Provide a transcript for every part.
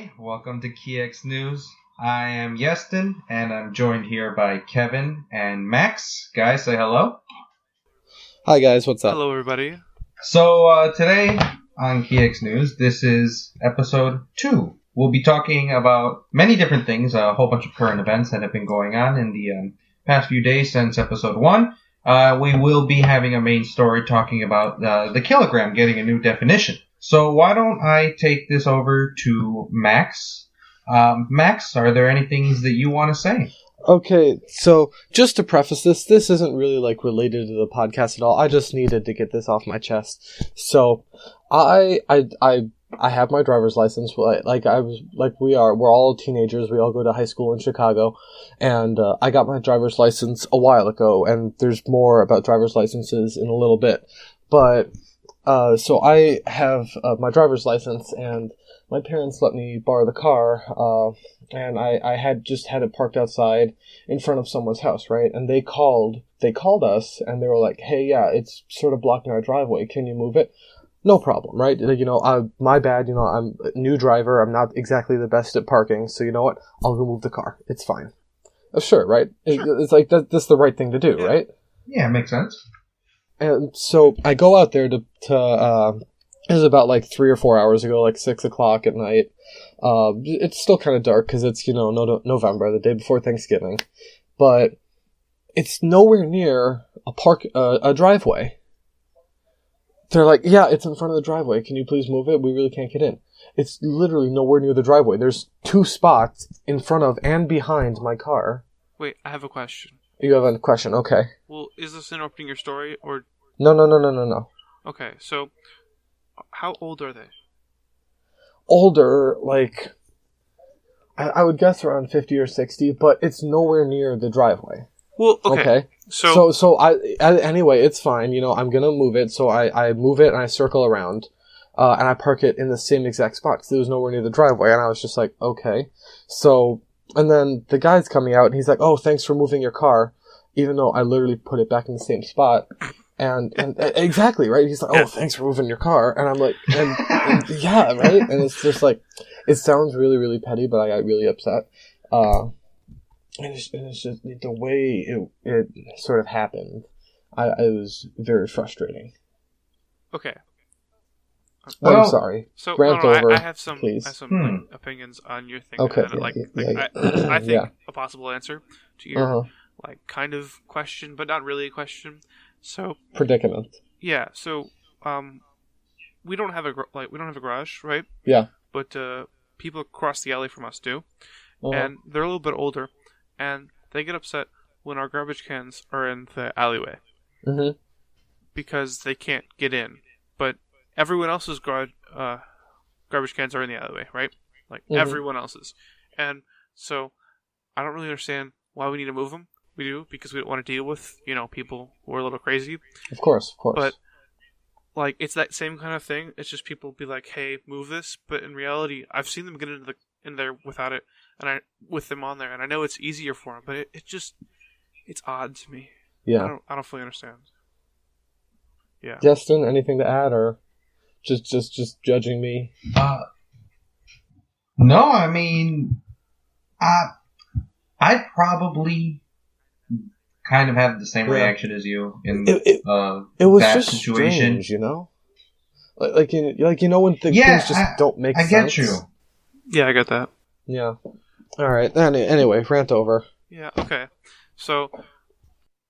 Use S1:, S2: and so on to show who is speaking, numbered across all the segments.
S1: everybody. Welcome to KeyX News. I am Yeston, and I'm joined here by Kevin and Max. Guys, say hello.
S2: Hi guys, what's up?
S3: Hello everybody.
S1: So today on KeyX News, this is episode 2. We'll be talking about many different things, a whole bunch of current events that have been going on in the past few days since episode 1. We will be having a main story talking about the kilogram getting a new definition. So why don't I take this over to Max? Max, are there any things that you want to say?
S2: Okay, so just to preface this isn't really like related to the podcast at all. I just needed to get this off my chest. So I have my driver's license. We're all teenagers. We all go to high school in Chicago, and I got my driver's license a while ago. And there's more about driver's licenses in a little bit, but so I have my driver's license, and my parents let me borrow the car. And I had just had it parked outside in front of someone's house, right? And they called us, and they were like, "Hey, yeah, it's sort of blocking our driveway. Can you move it?" No problem, right? My bad. I'm a new driver. I'm not exactly the best at parking, so you know what? I'll go move the car. It's fine. Sure, right?
S1: Sure.
S2: It's like that's the right thing to do, right?
S1: Yeah, it makes sense.
S2: And so I go out there to it was about like 3 or 4 hours ago, like 6 o'clock at night. It's still kind of dark because it's, November, the day before Thanksgiving. But it's nowhere near a driveway. They're like, yeah, it's in front of the driveway. Can you please move it? We really can't get in. It's literally nowhere near the driveway. There's 2 spots in front of and behind my car.
S3: Wait, I have a question.
S2: You have a question, okay.
S3: Well, is this interrupting your story, or...
S2: No.
S3: Okay, so, how old are they?
S2: Older, like, I would guess around 50 or 60, but it's nowhere near the driveway.
S3: Well, okay.
S2: So anyway, it's fine, I'm gonna move it, so I move it and I circle around, and I park it in the same exact spot, because it was nowhere near the driveway, and I was just like, okay. So, and then the guy's coming out, and he's like, oh, thanks for moving your car, even though I literally put it back in the same spot. And exactly, right? He's like, oh, thanks for moving your car. And I'm like, and yeah, right? And it's just like, it sounds really, really petty, but I got really upset. And it's just the way it sort of happened. It was very frustrating.
S3: Okay.
S2: I'm sorry.
S3: So,
S2: Rant over,
S3: I have some,
S2: please.
S3: opinions on your thing.
S2: Okay.
S3: I think a possible answer to your, kind of question, but not really a question. So
S2: predicament.
S3: Yeah. So, we don't have a garage, right?
S2: Yeah.
S3: But people across the alley from us do, and they're a little bit older, and they get upset when our garbage cans are in the alleyway, because they can't get in. But everyone else's garbage cans are in the alleyway, right? Like everyone else's, and so I don't really understand why we need to move them. We do, because we don't want to deal with, people who are a little crazy.
S2: Of course.
S3: But, like, it's that same kind of thing. It's just people be like, hey, move this. But in reality, I've seen them get in there without it, and with them on there. And I know it's easier for them, but it's odd to me.
S2: Yeah.
S3: I don't fully understand. Yeah.
S2: Justin, anything to add, or just judging me?
S1: No, I mean, I'd probably kind of have the same reaction as you in
S2: it was
S1: that
S2: just
S1: situation.
S2: Strange, like when things just don't make sense. I
S1: get you.
S3: Yeah, I get that.
S2: Yeah. All right. Anyway, rant over.
S3: Yeah. Okay. So,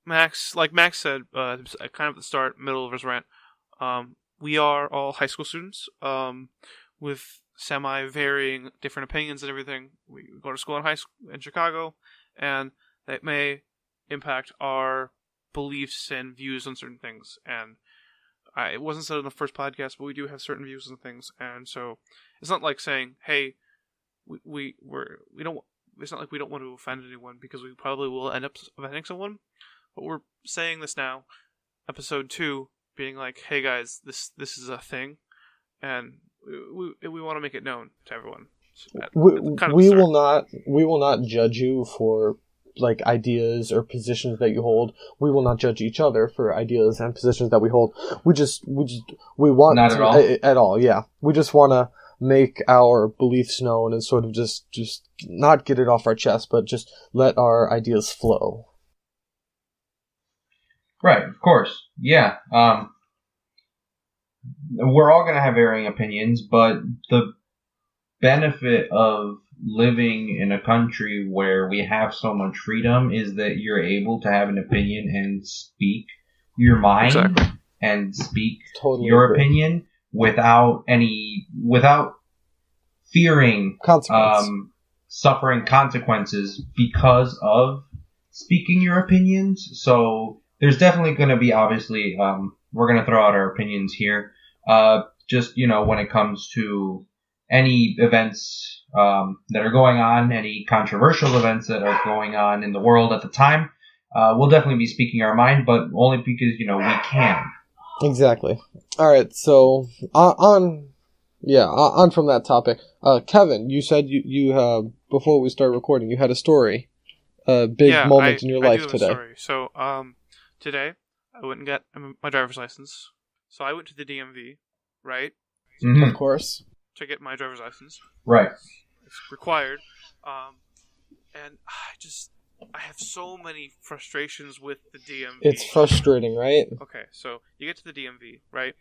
S3: Max said, kind of at the start, middle of his rant, we are all high school students, with semi-varying different opinions and everything. We go to school in Chicago, and that may impact our beliefs and views on certain things. And it wasn't said in the first podcast, but we do have certain views on things. And so it's not like saying, hey, we don't. It's not like we don't want to offend anyone, because we probably will end up offending someone. But we're saying this now, episode 2, being like, hey guys, this is a thing, and we want to make it known to everyone.
S2: We will not judge you for like ideas or positions that you hold. We will not judge each other for ideas and positions that we hold. We want
S1: not
S2: to, at all. Yeah, we just want to make our beliefs known and sort of just not get it off our chest, but just let our ideas flow.
S1: Right, of course. Yeah. We're all going to have varying opinions, but the benefit of living in a country where we have so much freedom is that you're able to have an opinion and speak your mind and speak your opinion without fearing suffering consequences because of speaking your opinions. So there's definitely going to be, obviously, we're going to throw out our opinions here. Just, when it comes to any events that are going on, any controversial events that are going on in the world at the time, we'll definitely be speaking our mind, but only because, we can.
S2: Exactly. All right, so on from that topic. Kevin, you said you before we started recording, you had a story, a big moment in your life today.
S3: Story. So, today, I went and got my driver's license. So I went to the DMV, right?
S2: Mm-hmm. Of course.
S3: To get my driver's license.
S1: Right.
S3: It's required. And I have so many frustrations with the DMV.
S2: It's frustrating, right?
S3: Okay, so you get to the DMV, right?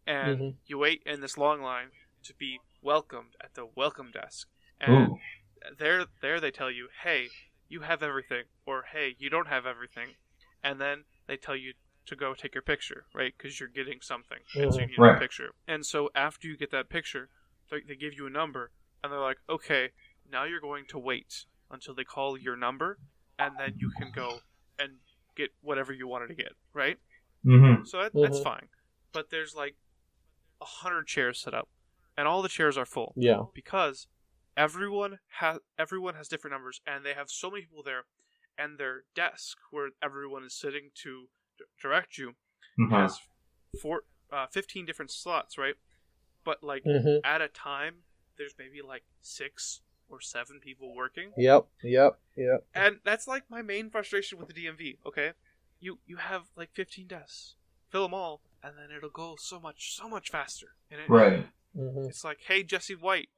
S3: And you wait in this long line to be welcomed at the welcome desk. And there they tell you, hey, you have everything, or hey, you don't have everything. And then they tell you to go take your picture, right? Because you're getting something, and so you need a picture. And so after you get that picture, they give you a number, and they're like, okay, now you're going to wait until they call your number, and then you can go and get whatever you wanted to get, right?
S1: Mm-hmm.
S3: So that's fine. But there's like 100 chairs set up, and all the chairs are full.
S2: Yeah.
S3: Because everyone has different numbers, and they have so many people there, and their desk where everyone is sitting to direct you has 15 different slots, right? But like at a time, there's maybe like 6 or 7 people working.
S2: Yep.
S3: And that's like my main frustration with the DMV. Okay, you have like 15 desks, fill them all, and then it'll go so much faster. And it's like, hey, Jesse White,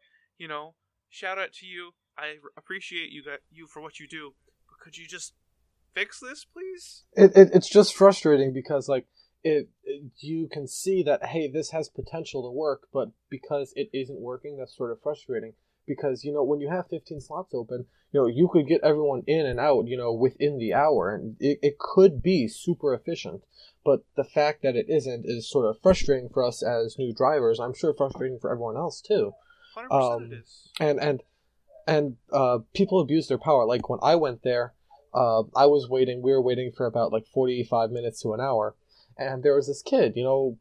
S3: shout out to you. I appreciate you for what you do, but could you just fix this, please?
S2: It's just frustrating because you can see that, hey, this has potential to work, but because it isn't working, that's sort of frustrating. Because when you have 15 slots open, you could get everyone in and out, within the hour, and it could be super efficient. But the fact that it isn't is sort of frustrating for us as new drivers. I'm sure frustrating for everyone else too.
S3: 100% it is.
S2: And people abuse their power. Like when I went there, we were waiting for about like 45 minutes to an hour, and there was this kid,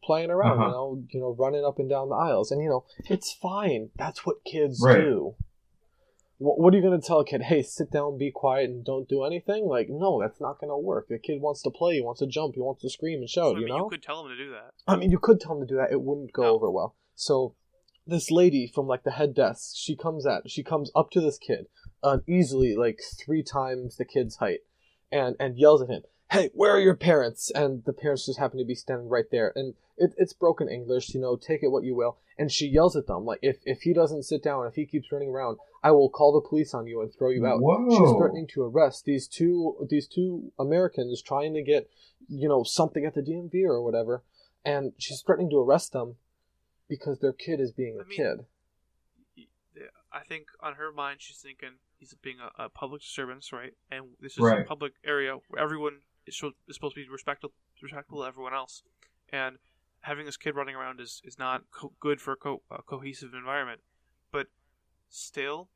S2: playing around, running up and down the aisles, and it's fine. That's what kids do. What are you going to tell a kid? Hey, sit down, be quiet, and don't do anything? Like, no, that's not going to work. The kid wants to play, he wants to jump, he wants to scream and shout,
S3: You could tell him to do that.
S2: I mean, you could tell him to do that. It wouldn't go over well. So this lady from like the head desk, she comes up to this kid, easily like 3 times the kid's height, and yells at him, hey, where are your parents? And the parents just happen to be standing right there. And it's broken English, take it what you will. And she yells at them, like, if he doesn't sit down, if he keeps running around, I will call the police on you and throw you out.
S1: Whoa.
S2: She's threatening to arrest these two Americans trying to get, something at the DMV or whatever. And she's threatening to arrest them because their kid is being a kid.
S3: I think on her mind, she's thinking he's being a public disturbance, right? And this is a public area where everyone is supposed to be respectful to everyone else. And having this kid running around is not good for a cohesive environment. But still,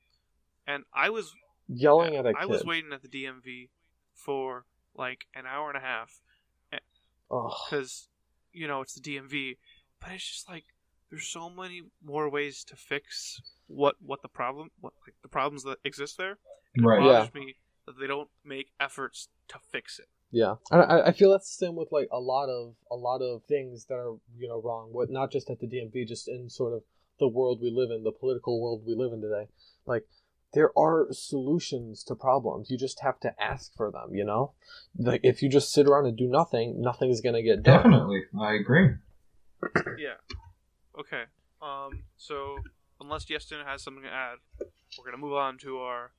S3: and I was
S2: yelling at a kid.
S3: I was waiting at the DMV for like an hour and a half because it's the DMV. But it's just like there's so many more ways to fix the problems that exist there. And it bothers me that they don't make efforts to fix it.
S2: Yeah, and I feel that's the same with like a lot of things that are wrong. With not just at the DMV, just in sort of the world we live in, the political world we live in today. Like there are solutions to problems. You just have to ask for them. Like if you just sit around and do nothing, nothing's gonna get done.
S1: Definitely, I agree.
S3: Yeah. Okay. So unless Yeston has something to add, we're gonna move on to our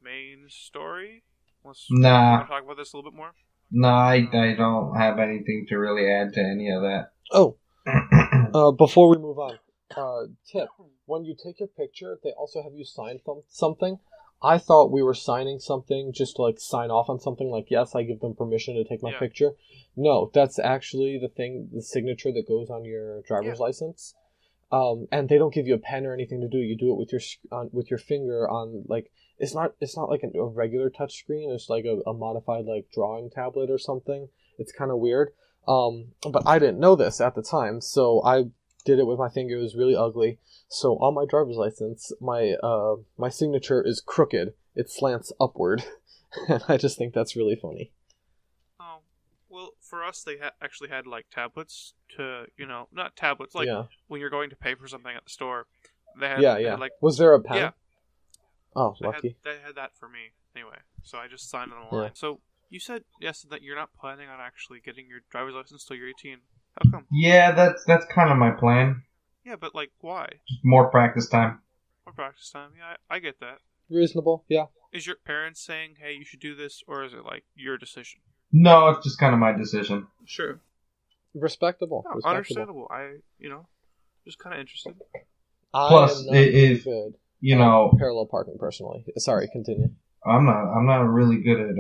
S3: main story. Unless you
S1: Nah.
S3: want to talk about this a little bit more.
S1: No, I don't have anything to really add to any of that.
S2: Oh, before we move on, tip: when you take your picture, they also have you sign something. I thought we were signing something just to like sign off on something. Like, yes, I give them permission to take my picture. No, that's actually the signature that goes on your driver's license. And they don't give you a pen or anything to do. You do it with your finger on like it's not like a regular touch screen. It's like a modified like drawing tablet or something. It's kind of weird. But I didn't know this at the time, so I did it with my finger. It was really ugly. So on my driver's license, my signature is crooked. It slants upward, and I just think that's really funny.
S3: Oh, well, for us, they actually had like tablets to, not tablets, like when you're going to pay for something at the store. They had, They had, like,
S2: was there a pen?
S3: Yeah.
S2: Oh, lucky.
S3: They had that for me anyway, so I just signed on the line.
S2: Yeah.
S3: So you said that you're not planning on actually getting your driver's license till you're 18. How come?
S1: Yeah, that's kind of my plan.
S3: Yeah, but like, why?
S1: Just more practice time.
S3: More practice time. Yeah, I get that.
S2: Reasonable. Yeah.
S3: Is your parents saying, "Hey, you should do this," or is it like your decision?
S1: No, it's just kind of my decision.
S3: Sure.
S2: Respectable.
S3: No, understandable. Just kind of interested.
S1: Plus, if
S2: good.
S1: Parallel
S2: parking personally. Sorry, continue.
S1: I'm not really good at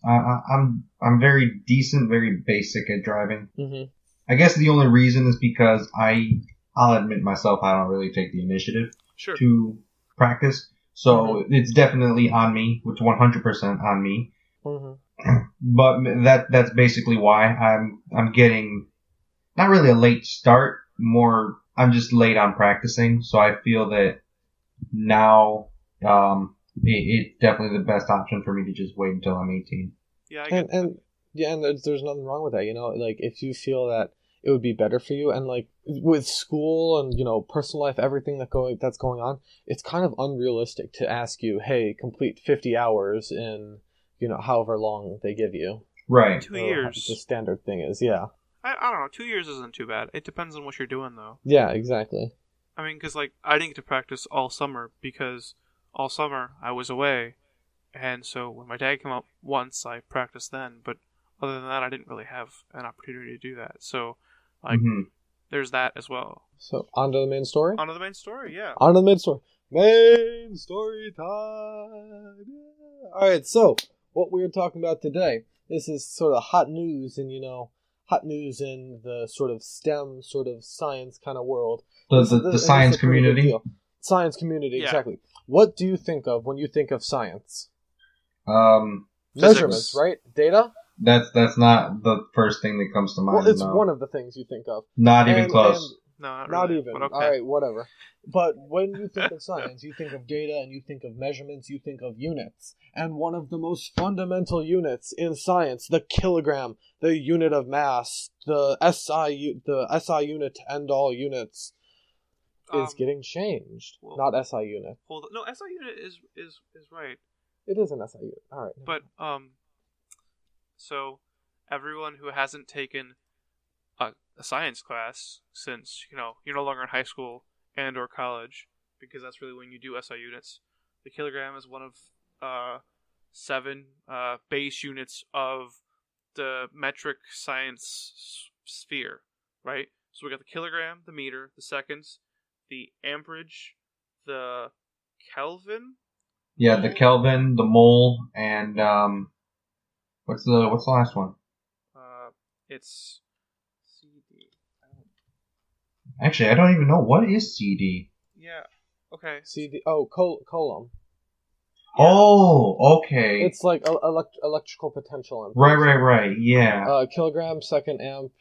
S1: I'm very decent, very basic at driving.
S2: Mm-hmm.
S1: I guess the only reason is because I'll admit myself I don't really take the initiative to practice. So it's definitely on me, which 100% on me.
S2: Mm-hmm.
S1: But that's basically why I'm getting not really a late start, more I'm just late on practicing. So I feel that now it's definitely the best option for me to just wait until I'm 18.
S3: Yeah, I get
S2: and there's nothing wrong with that. Like if you feel that it would be better for you, and like with school and personal life, everything that's going on, it's kind of unrealistic to ask you, hey, complete 50 hours in however long they give you.
S1: Right.
S3: 2 years.
S2: The standard thing is, yeah.
S3: I don't know. 2 years isn't too bad. It depends on what you're doing, though.
S2: Yeah, exactly.
S3: I mean, because like I didn't get to practice all summer because all summer I was away, and so when my dad came up once, I practiced then. But other than that, I didn't really have an opportunity to do that. So, like, there's that as well.
S2: So, on to the main story?
S3: On to the main story, yeah.
S2: On to the main story. Main story time! Yeah. Alright, so, what we are talking about today, this is sort of hot news in, hot news in the sort of STEM, sort of science kind of world.
S1: The science community?
S2: Science community,
S3: yeah.
S2: Exactly. What do you think of when you think of science?
S1: Measurements,
S2: right? Data?
S1: That's not the first thing that comes to mind.
S2: Well, it's one of the things you think of.
S1: Not even close.
S3: No,
S2: not
S3: really,
S2: even.
S3: But okay.
S2: All right, whatever. But when you think of science, you think of data, and you think of measurements, you think of units. And one of the most fundamental units in science, the kilogram, the unit of mass, the SI unit to end all units, is getting changed. Not SI unit.
S3: No, SI unit is right.
S2: It is an SI unit. All right.
S3: But so everyone who hasn't taken a science class since you're no longer in high school and or college, because that's really when you do SI units, the kilogram is one of 7 base units of the metric science sphere, right? So we got the kilogram, the meter, the seconds, the amperage, the Kelvin.
S1: Yeah, the Kelvin, the mole, and what's the last one?
S3: It's CD.
S1: Actually, I don't even know what is CD.
S3: Yeah. Okay.
S2: CD. Oh, coulomb.
S1: Yeah. Oh, okay.
S2: It's like electrical potential.
S1: Right. Yeah.
S2: Kilogram, second, amp,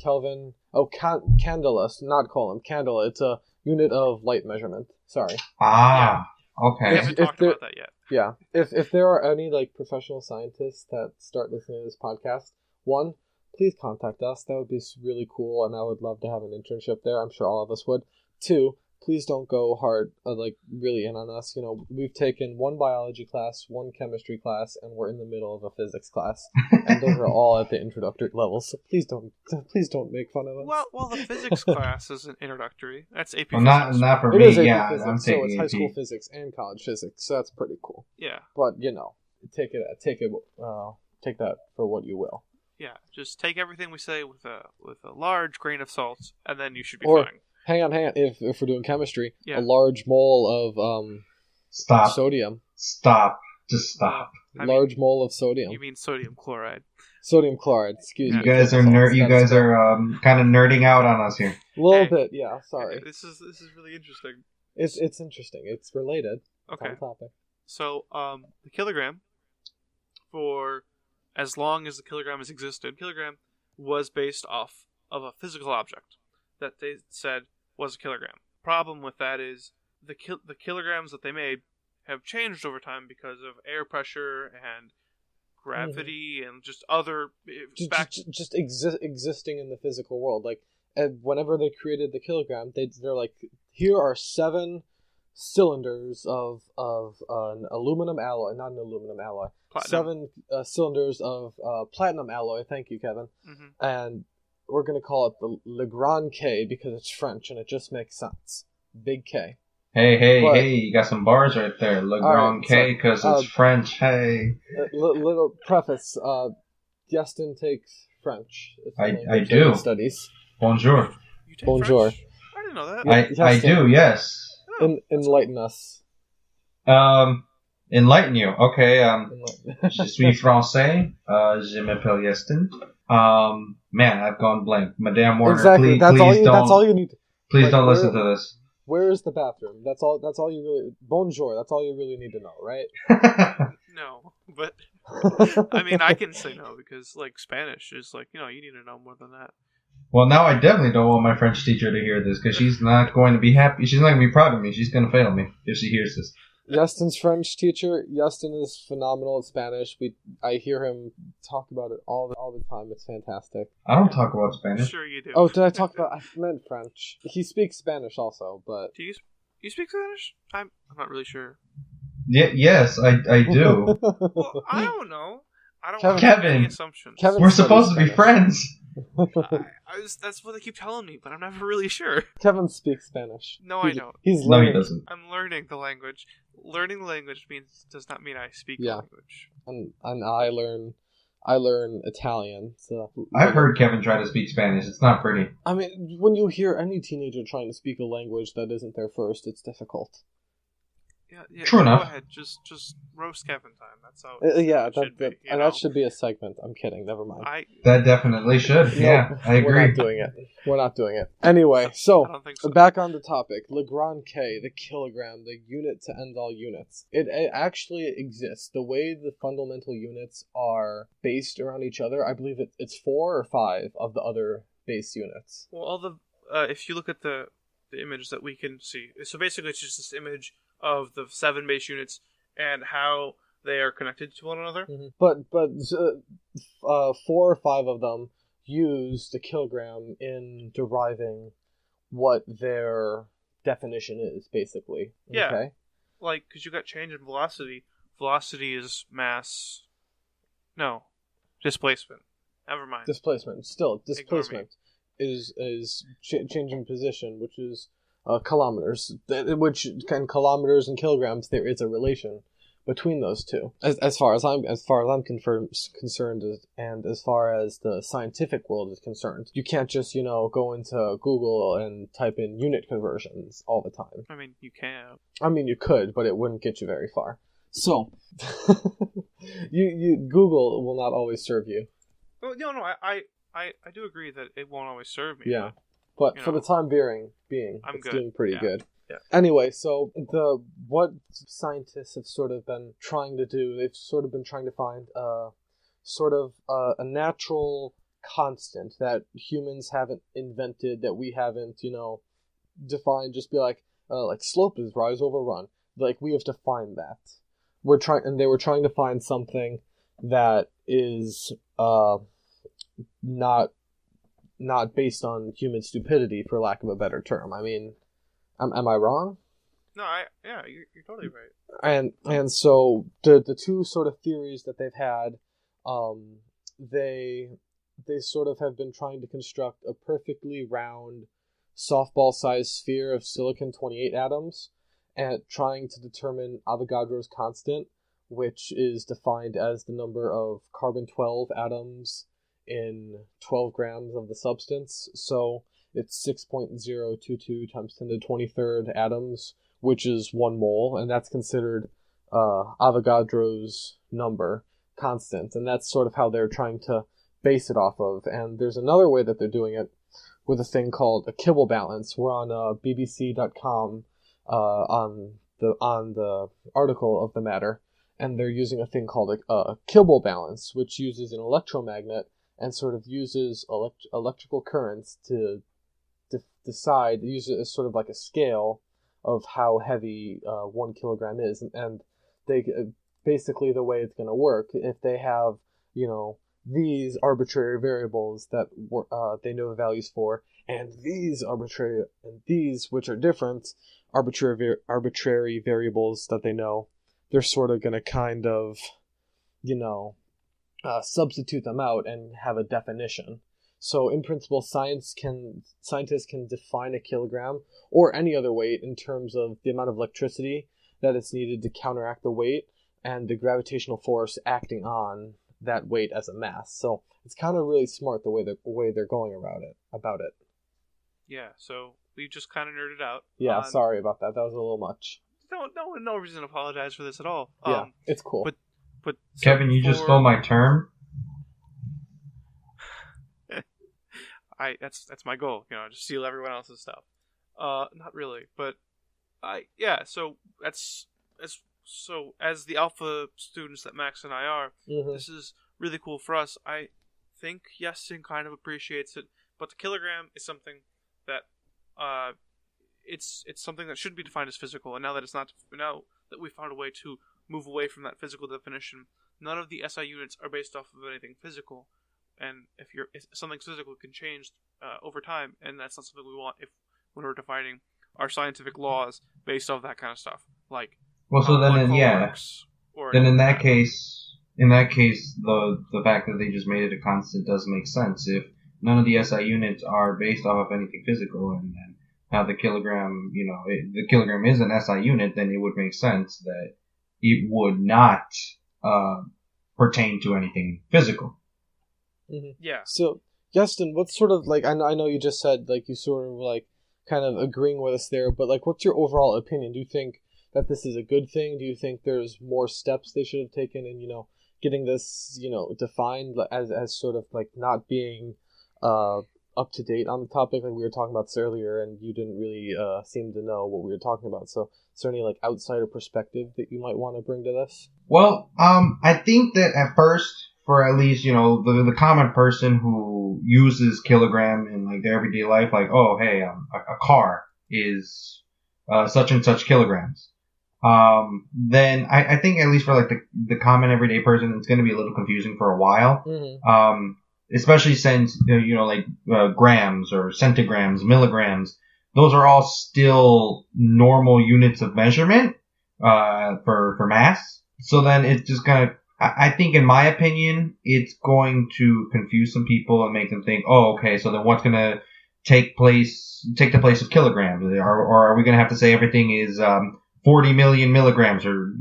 S2: Kelvin. Oh, candela, not coulomb. Candela. It's a unit of light measurement. Sorry.
S1: Okay.
S3: We haven't talked about that yet.
S2: Yeah. If there are any professional scientists that start listening to this podcast, one, please contact us. That would be really cool, and I would love to have an internship there. I'm sure all of us would. 2, please don't go hard, like really in on us. You know, we've taken one biology class, one chemistry class, and we're in the middle of a physics class, and those are all at the introductory level. So please don't make fun of us.
S3: Well, the physics class is an introductory. That's AP
S1: Well,
S3: physics.
S1: not for
S2: It
S1: me.
S2: is AP
S1: Yeah,
S2: physics,
S1: I'm
S2: so
S1: taking
S2: it's
S1: AP.
S2: high school physics and college physics. So that's pretty cool.
S3: Yeah.
S2: But you know, take that for what you will.
S3: Yeah. Just take everything we say with a large grain of salt, and then you should be
S2: Or-
S3: fine.
S2: Hang on. If we're doing chemistry,
S3: Yeah.
S2: a large mole of
S1: Stop.
S2: sodium.
S1: Stop. Just stop.
S3: I
S2: Large mole of sodium.
S3: You mean sodium chloride?
S2: Sodium chloride. Excuse
S1: You
S2: me.
S1: guys are You guys are kind of nerding out on us here.
S2: a little
S3: Hey.
S2: bit. Yeah. Sorry.
S3: This is really interesting.
S2: It's interesting. It's related.
S3: Okay.
S2: It's on topic.
S3: So, the kilogram, for as long as the kilogram has existed, kilogram was based off of a physical object that they said was a kilogram. Problem with that is the kilograms that they made have changed over time because of air pressure and gravity and just other
S2: Existing in the physical world. Like, whenever they created the kilogram, they're like, here are 7 cylinders of an aluminum alloy, not an aluminum alloy.
S3: platinum.
S2: 7 cylinders of platinum alloy. Thank you, Kevin.
S3: Mhm.
S2: And we're gonna call it the Le Grand K because it's French and it just makes sense. Big K.
S1: Hey,
S2: But-
S1: you got some bars right there. Le Grand
S2: Alright,
S1: K, because it's French. Hey.
S2: Little preface. Destin takes French. It's the
S1: I
S2: language
S1: do.
S2: that he studies.
S1: Bonjour.
S3: You take
S2: Bonjour.
S3: French? I didn't know that.
S2: Yeah.
S1: I
S2: Yes,
S1: do, yes.
S2: Enlighten us.
S1: Enlighten you. Okay,
S2: Enlighten-
S1: je suis français. Je m'appelle Yestin. Man, I've gone blank. Madame Warner,
S2: exactly.
S1: please,
S2: That's
S1: please don't.
S2: That's all you need.
S1: Please
S2: like,
S1: don't listen
S2: where-
S1: to this.
S2: Where is the bathroom? That's all. That's all you really. Bonjour. That's all you really need to know, right?
S3: No, but I mean, I can say no because like Spanish is like you need to know more than that.
S1: Well, now I definitely don't want my French teacher to hear this because she's not going to be happy. She's not going to be proud of me. She's going to fail me if she hears this.
S2: Yestin's French teacher. Yestin is phenomenal at Spanish. I hear him talk about it all the time. It's fantastic.
S1: I don't talk about Spanish.
S3: Sure, you do.
S2: Oh, did I talk about? I meant French. He speaks Spanish also, but
S3: Do you speak Spanish? I'm not really sure.
S1: Yes, I do.
S3: Well, I don't know. I don't
S2: Kevin-
S3: want to make
S1: Kevin.
S3: any assumptions.
S2: Kevin-
S1: We're supposed to be
S2: Spanish.
S1: friends.
S3: That's what they keep telling me, but I'm never really sure.
S2: Kevin speaks Spanish.
S3: No, I don't.
S2: He's
S1: No, he
S2: learning,
S1: doesn't.
S3: I'm learning the language. Learning the language does not mean I speak the
S2: Yeah.
S3: language.
S2: and I learn Italian. So
S1: I've heard Kevin try to speak Spanish. It's not pretty.
S2: I mean, when you hear any teenager trying to speak a language that isn't their first, it's difficult.
S3: Yeah.
S1: True
S3: go
S1: enough.
S3: ahead. Just roast Kevin time. That's how.
S2: Yeah,
S3: it should be, you
S2: and
S3: know?
S2: that should be a segment. I'm kidding. Never mind.
S1: That definitely should. Yeah,
S2: Nope,
S1: I
S2: We're
S1: agree.
S2: not doing it. We're not doing it. Anyway,
S3: I
S2: so
S3: don't think so.
S2: back on the topic. Le Grand K, the kilogram, the unit to end all units. It actually exists. The way the fundamental units are based around each other, I believe it's 4 or 5 of the other base units.
S3: Well, all the if you look at the image that we can see, so basically it's just this image of the 7 base units and how they are connected to one another.
S2: But 4 or 5 of them use the kilogram in deriving what their definition is, basically.
S3: Yeah.
S2: Okay?
S3: Like, because you got change in velocity. Velocity is mass. No, displacement. Never mind.
S2: Displacement. Still,
S3: Ignore me.
S2: displacement is change in position, which is kilometers. Which in kilometers and kilograms, there is a relation between those two. As far as I'm concerned, and as far as the scientific world is concerned, you can't just go into Google and type in unit conversions all the time.
S3: I mean, you can.
S2: I mean, you could, but it wouldn't get you very far. So, you Google will not always serve you.
S3: Well, no, I do agree that it won't always serve me.
S2: Yeah. But
S3: You
S2: for
S3: know,
S2: the time being,
S3: I'm
S2: it's
S3: good.
S2: doing pretty
S3: Yeah.
S2: good.
S3: Yeah.
S2: Anyway, so what scientists have sort of been trying to do, they've sort of been trying to find a natural constant that humans haven't invented, that we haven't, defined. Just be like slope is rise over run. Like, we have to find that. They were trying to find something that is not based on human stupidity, for lack of a better term. I mean, Am I wrong?
S3: No, you're totally right.
S2: And so the two sort of theories that they've had, um, they sort of have been trying to construct a perfectly round softball-sized sphere of silicon-28 atoms, and trying to determine Avogadro's constant, which is defined as the number of carbon-12 atoms in 12 grams of the substance. So it's 6.022 times 10 to the 23rd atoms, which is 1 mole, and that's considered Avogadro's number constant, and that's sort of how they're trying to base it off of. And there's another way that they're doing it with a thing called a Kibble balance. We're on BBC.com on the article of the matter, and they're using a thing called a Kibble balance, which uses an electromagnet and sort of uses electrical currents to decide, use it as sort of like a scale of how heavy 1 kilogram is, and they basically the way it's going to work, if they have these arbitrary variables that they know the values for, and these arbitrary, and these which are different arbitrary variables that they know, they're sort of going to kind of substitute them out and have a definition. So in principle, scientists can define a kilogram or any other weight in terms of the amount of electricity that is needed to counteract the weight and the gravitational force acting on that weight as a mass. So it's kind of really smart the way they're going about it.
S3: Yeah, so we just kind of nerded out.
S2: Yeah, sorry about that. That was a little much.
S3: No reason to apologize for this at all.
S2: Yeah, it's cool.
S3: But
S1: Kevin, you just stole my term.
S3: That's my goal, just steal everyone else's stuff. Not really, but so as the alpha students that Max and I are, this is really cool for us. I think Yeston kind of appreciates it, but the kilogram is something that it's something that should be defined as physical, and now that we found a way to move away from that physical definition, none of the SI units are based off of anything physical. And if something's physical, it can change over time, and that's not something we want when we're defining our scientific laws based off that kind of stuff. Like,
S1: so then in that case, the fact that they just made it a constant does make sense. If none of the SI units are based off of anything physical, and then how the kilogram, the kilogram is an SI unit, then it would make sense that it would not pertain to anything physical.
S2: Mm-hmm.
S3: Yeah.
S2: So, Yeston, what's sort of like, I know you just said like you sort of like kind of agreeing with us there, but like, what's your overall opinion? Do you think that this is a good thing? Do you think there's more steps they should have taken in getting this defined as sort of like not being up to date on the topic? Like we were talking about this earlier, and you didn't really seem to know what we were talking about. So, is there any like outsider perspective that you might want to bring to this?
S1: Well, I think that at first, for at least, the common person who uses kilogram in like their everyday life, like, oh, hey, a car is such and such kilograms. Then I think at least for like the common everyday person, it's going to be a little confusing for a while.
S2: Mm-hmm.
S1: Especially since, grams or centigrams, milligrams, those are all still normal units of measurement for mass. So then it's just going to, I think, in my opinion, it's going to confuse some people and make them think, oh, okay, so then what's going to take the place of kilograms? Or are we going to have to say everything is 40 million milligrams? Or,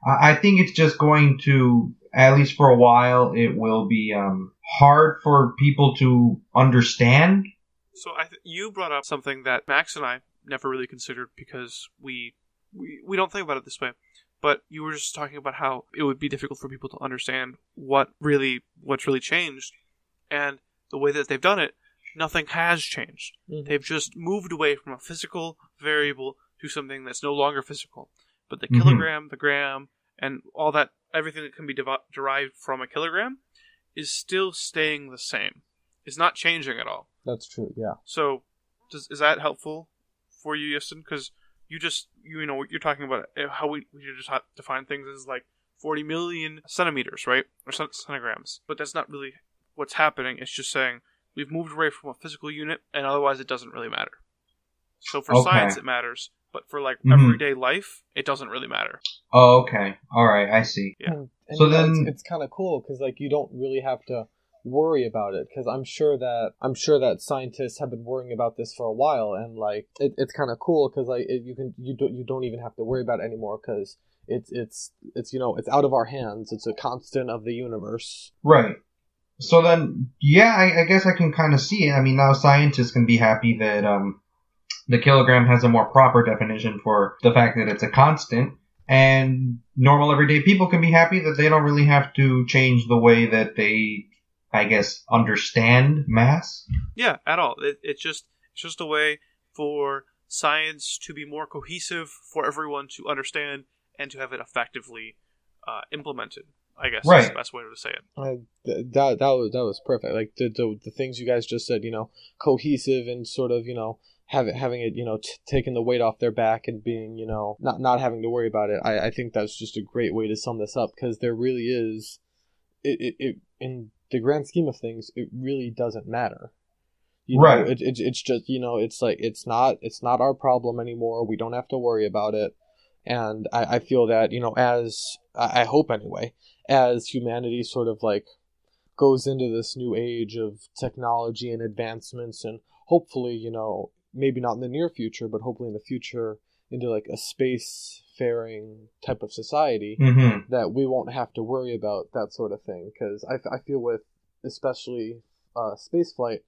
S1: I think it's just going to, at least for a while, it will be hard for people to understand.
S3: So you brought up something that Max and I never really considered because we don't think about it this way. But you were just talking about how it would be difficult for people to understand what's really changed. And the way that they've done it, nothing has changed. Mm-hmm. They've just moved away from a physical variable to something that's no longer physical. But the kilogram, the gram, and all that, everything that can be derived from a kilogram is still staying the same. It's not changing at all.
S2: That's true, yeah.
S3: So, is that helpful for you, Yeston? Because you're talking about how we just define things as like 40 million centimeters, right? Or centigrams. But that's not really what's happening. It's just saying we've moved away from a physical unit, and otherwise it doesn't really matter. So for
S1: Okay.
S3: science, it matters, but for like
S1: Mhm.
S3: everyday life, it doesn't really matter.
S1: Oh, okay. All right, I see.
S3: Yeah.
S2: And
S1: So
S2: you know,
S1: then-
S2: it's kind of cool because like you don't really have to worry about it because I'm sure that scientists have been worrying about this for a while, and like it's kind of cool because like you don't even have to worry about it anymore because it's you know, it's out of our hands. It's a constant of the universe.
S1: Right. So then, yeah, I guess I can kind of see it. I mean, now scientists can be happy that the kilogram has a more proper definition for the fact that it's a constant, and normal everyday people can be happy that they don't really have to change the way that they, I guess, understand mass.
S3: Yeah, at all. It's just a way for science to be more cohesive for everyone to understand and to have it effectively implemented. I guess
S1: Right.
S3: is the best way to say it.
S2: That was perfect. Like the things you guys just said, you know, cohesive and sort of, you know, having it, you know, taking the weight off their back and being, you know, not having to worry about it. I think that's just a great way to sum this up because there really is, it in the grand scheme of things, it really doesn't matter. You know,
S1: Right.
S2: it's just, you know, it's like it's not our problem anymore. We don't have to worry about it. And I feel that, you know, as I hope anyway, as humanity sort of like goes into this new age of technology and advancements, and hopefully, you know, maybe not in the near future, but hopefully in the future into like a space-faring type of society,
S1: Mm-hmm.
S2: that we won't have to worry about that sort of thing. Because I feel with especially spaceflight,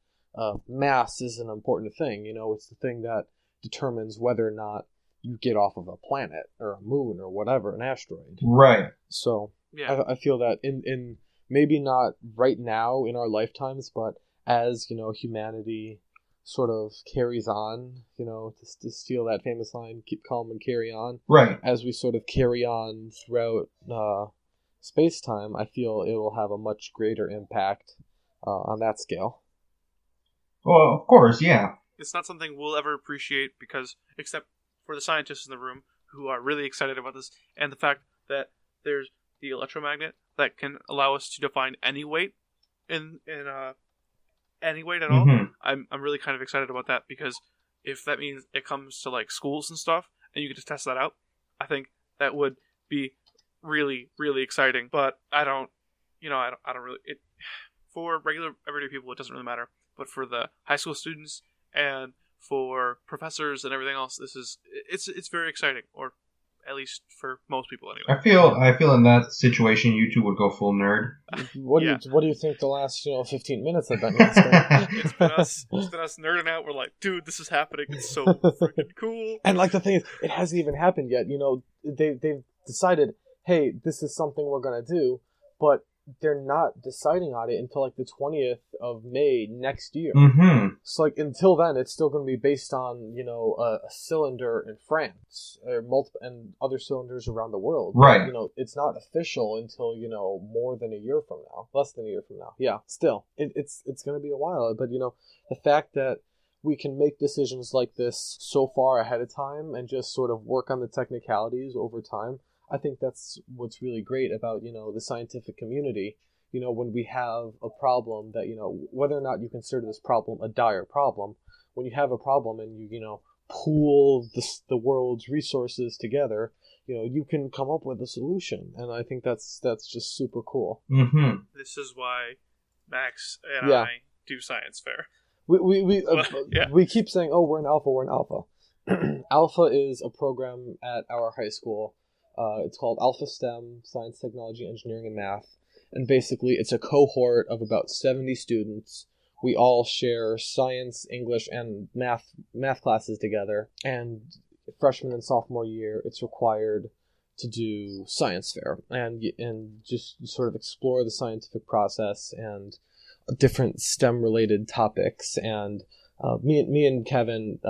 S2: mass is an important thing. You know, it's the thing that determines whether or not you get off of a planet or a moon or whatever, an asteroid.
S1: Right.
S2: So
S3: Yeah.
S2: I feel that in maybe not right now in our lifetimes, but as, you know, humanity sort of carries on, you know, to steal that famous line, keep calm and carry on,
S1: Right.
S2: as we sort of carry on throughout space-time, I feel it will have a much greater impact on that scale.
S1: Well, of course, yeah.
S3: It's not something we'll ever appreciate because, except for the scientists in the room who are really excited about this, and the fact that there's the electromagnet that can allow us to define any weight in any weight at all.
S1: Mhm.
S3: I'm really kind of excited about that because if that means it comes to like schools and stuff, and you can just test that out, I think that would be really, really exciting. But I don't really it for regular everyday people it doesn't really matter. But for the high school students and for professors and everything else, it's very exciting, or at least for most people anyway.
S1: I feel in that situation you two would go full nerd.
S2: What
S3: Yeah.
S2: do you think the last 15 minutes have been? Winston?
S3: It's been us nerding out. We're like, dude, this is happening. It's so freaking cool.
S2: And like the thing is, it hasn't even happened yet. You know, they've decided, hey, this is something we're gonna do, but they're not deciding on it until like the 20th of May next year.
S1: Mm-hmm.
S2: So like until then, it's still going to be based on, you know, a cylinder in France or multiple and other cylinders around the world.
S1: Right.
S2: You know, it's not official until, you know, more than a year from now, less than a year from now. Yeah, still, it's going to be a while. But you know, the fact that we can make decisions like this so far ahead of time and just sort of work on the technicalities over time, I think that's what's really great about, you know, the scientific community. You know, when we have a problem that, you know, whether or not you consider this problem a dire problem, when you have a problem and you know, pool the world's resources together, you know, you can come up with a solution. And I think that's just super cool.
S1: Mm-hmm.
S3: This is why Max and
S2: Yeah.
S3: I do science fair.
S2: We
S3: Yeah.
S2: keep saying, oh, we're an alpha. Alpha is a program at our high school. It's called Alpha STEM, Science, Technology, Engineering, and Math. And basically, it's a cohort of about 70 students. We all share science, English, and math classes together. And freshman and sophomore year, it's required to do science fair and just sort of explore the scientific process and different STEM-related topics. And me and Kevin,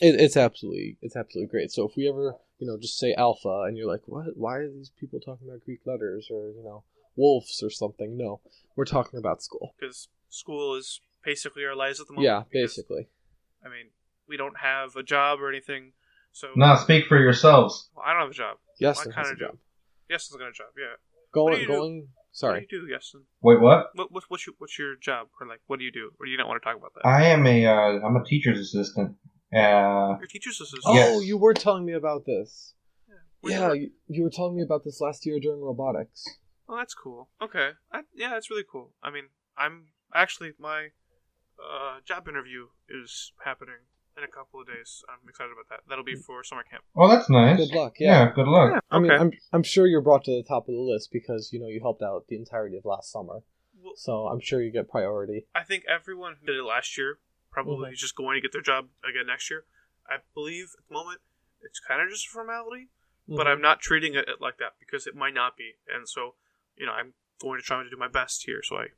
S2: it's absolutely great. So if we ever, you know, just say alpha and you're like, what? Why are these people talking about Greek letters or, you know, wolves or something? No, we're talking about school.
S3: Because school is basically our lives at the moment.
S2: Yeah,
S3: because,
S2: basically.
S3: I mean, we don't have a job or anything, so
S1: Now speak for yourselves.
S3: Well, I don't have a job.
S2: Yes,
S3: I kinda do. Yeston's got a job. Yeah. What do you do?
S2: Sorry.
S3: What do you do, Yeston?
S1: Wait, what?
S3: What's your job? Or like, what do you do? Or do you not want to talk about that?
S1: I'm a teacher's assistant Uh,
S3: Your teacher's assistant.
S2: Oh,
S1: Yes.
S2: you were telling me about this.
S3: Where'd you
S2: Yeah,
S3: work?
S2: you were telling me about this last year during robotics.
S3: Oh, that's cool. Okay. Yeah, that's really cool. I mean, I'm actually my job interview is happening in a couple of days. I'm excited about that. That'll be for summer camp.
S1: oh, that's nice.
S2: Good luck. Yeah.
S1: Good luck.
S2: I mean,
S3: Okay.
S2: I'm sure you're brought to the top of the list because you helped out the entirety of last summer.
S3: Well,
S2: So I'm sure you get priority.
S3: I think everyone who did it last year probably is just going to get their job again next year. I believe at the moment it's kind of just a formality, but I'm not treating it like that because it might not be. And so, I'm going to try to do my best here so I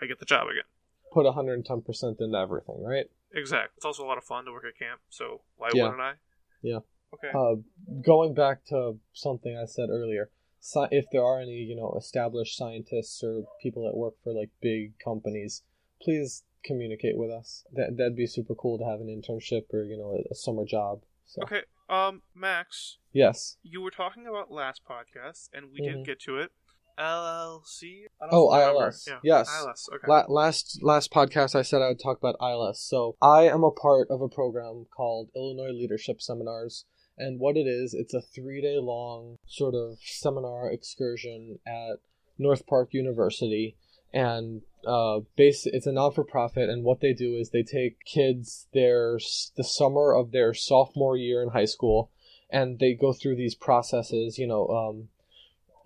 S3: get the job again.
S2: Put 110% into everything, right?
S3: Exactly. It's also a lot of fun to work at camp, so why
S2: Yeah.
S3: wouldn't I?
S2: Yeah.
S3: Okay.
S2: Going back to something I said earlier, if there are any established scientists or people that work for like big companies, please communicate with us. That'd be super cool to have an internship or a summer job. So.
S3: Okay. Max,
S2: Yes.
S3: you were talking about last podcast, and we didn't
S2: Mhm.
S3: get to it. LLC? I don't
S2: Oh,
S3: remember.
S2: ILS.
S3: Yeah.
S2: Yes.
S3: ILS. Okay.
S2: Last podcast I said I would talk about ILS. So I am a part of a program called Illinois Leadership Seminars. And what it is, it's a 3-day long sort of seminar excursion at North Park University. And it's a non-for-profit, and what they do is they take kids the summer of their sophomore year in high school, and they go through these processes,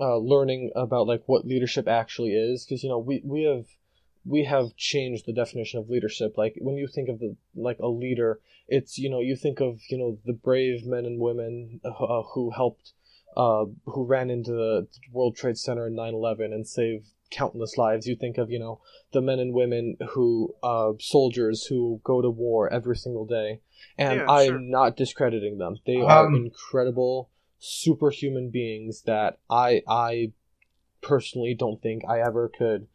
S2: learning about like what leadership actually is, because we have changed the definition of leadership. Like when you think of a leader, it's you think of the brave men and women who helped who ran into the World Trade Center in 9/11 and saved countless lives. You think of the men and women who soldiers who go to war every single day, and
S3: Yeah,
S2: I'm
S3: sure.
S2: not discrediting them. They are incredible superhuman beings that I personally don't think I ever could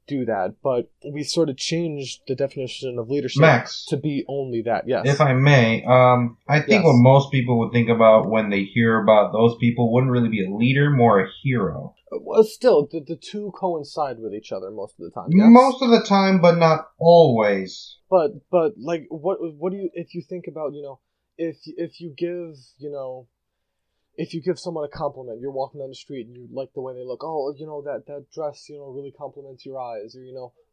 S2: do that, but we sort of changed the definition of leadership
S1: Max,
S2: to be only that. Yes.
S1: if I may, I think
S2: Yes.
S1: what most people would think about when they hear about those people wouldn't really be a leader, more a hero.
S2: Well, still, the two coincide with each other most of the time. Yes?
S1: Most of the time, but not always.
S2: But like what do you, if you think about if you give if you give someone a compliment, you're walking down the street and you like the way they look. Oh, that dress really compliments your eyes.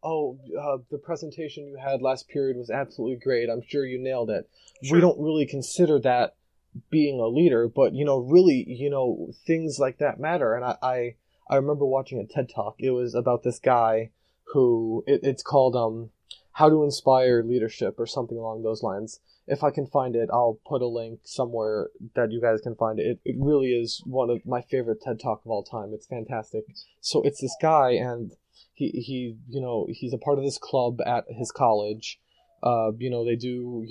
S2: Or the presentation you had last period was absolutely great. I'm sure you nailed it.
S3: Sure.
S2: We don't really consider that being a leader, but really things like that matter. And I remember watching a TED Talk. It was about this guy who it's called How to Inspire Leadership or something along those lines. If I can find it, I'll put a link somewhere that you guys can find it. It really is one of my favorite TED Talk of all time. It's fantastic. So it's this guy, and he's a part of this club at his college. They do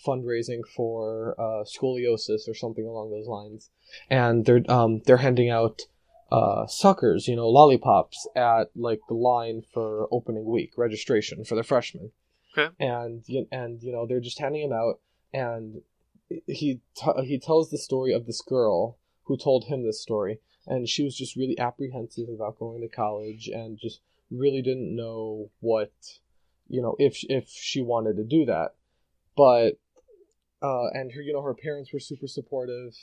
S2: fundraising for scoliosis or something along those lines, and they're handing out suckers, lollipops at like the line for opening week registration for the freshmen.
S3: Okay.
S2: And they're just handing them out, and he tells the story of this girl who told him this story, and she was just really apprehensive about going to college and just really didn't know what if she wanted to do that, but and her parents were super supportive.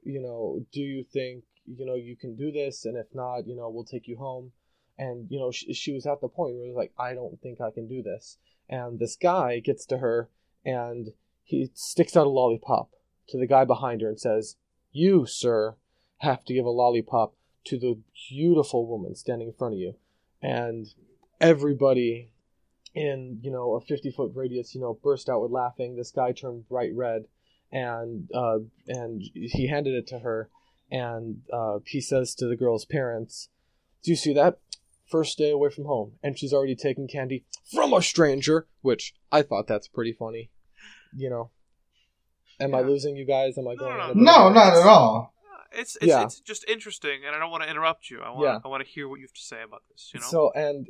S2: Do you think you can do this, and if not, we'll take you home. And she was at the point where it was like, I don't think I can do this. And this guy gets to her, and he sticks out a lollipop to the guy behind her and says, "You, sir, have to give a lollipop to the beautiful woman standing in front of you." And everybody in, a 50-foot radius, burst out with laughing. This guy turned bright red, and he handed it to her, and he says to the girl's parents, "Do you see that? First day away from home, and she's already taken candy from a stranger," which I thought that's pretty funny. Am I
S3: Yeah.
S2: losing you guys? Am I going?
S3: No,
S2: on a
S1: No,
S2: bit?
S1: not at all.
S3: It's
S2: Yeah.
S3: it's just interesting, and I don't want to interrupt you. I want to hear what you have to say about this.
S2: So and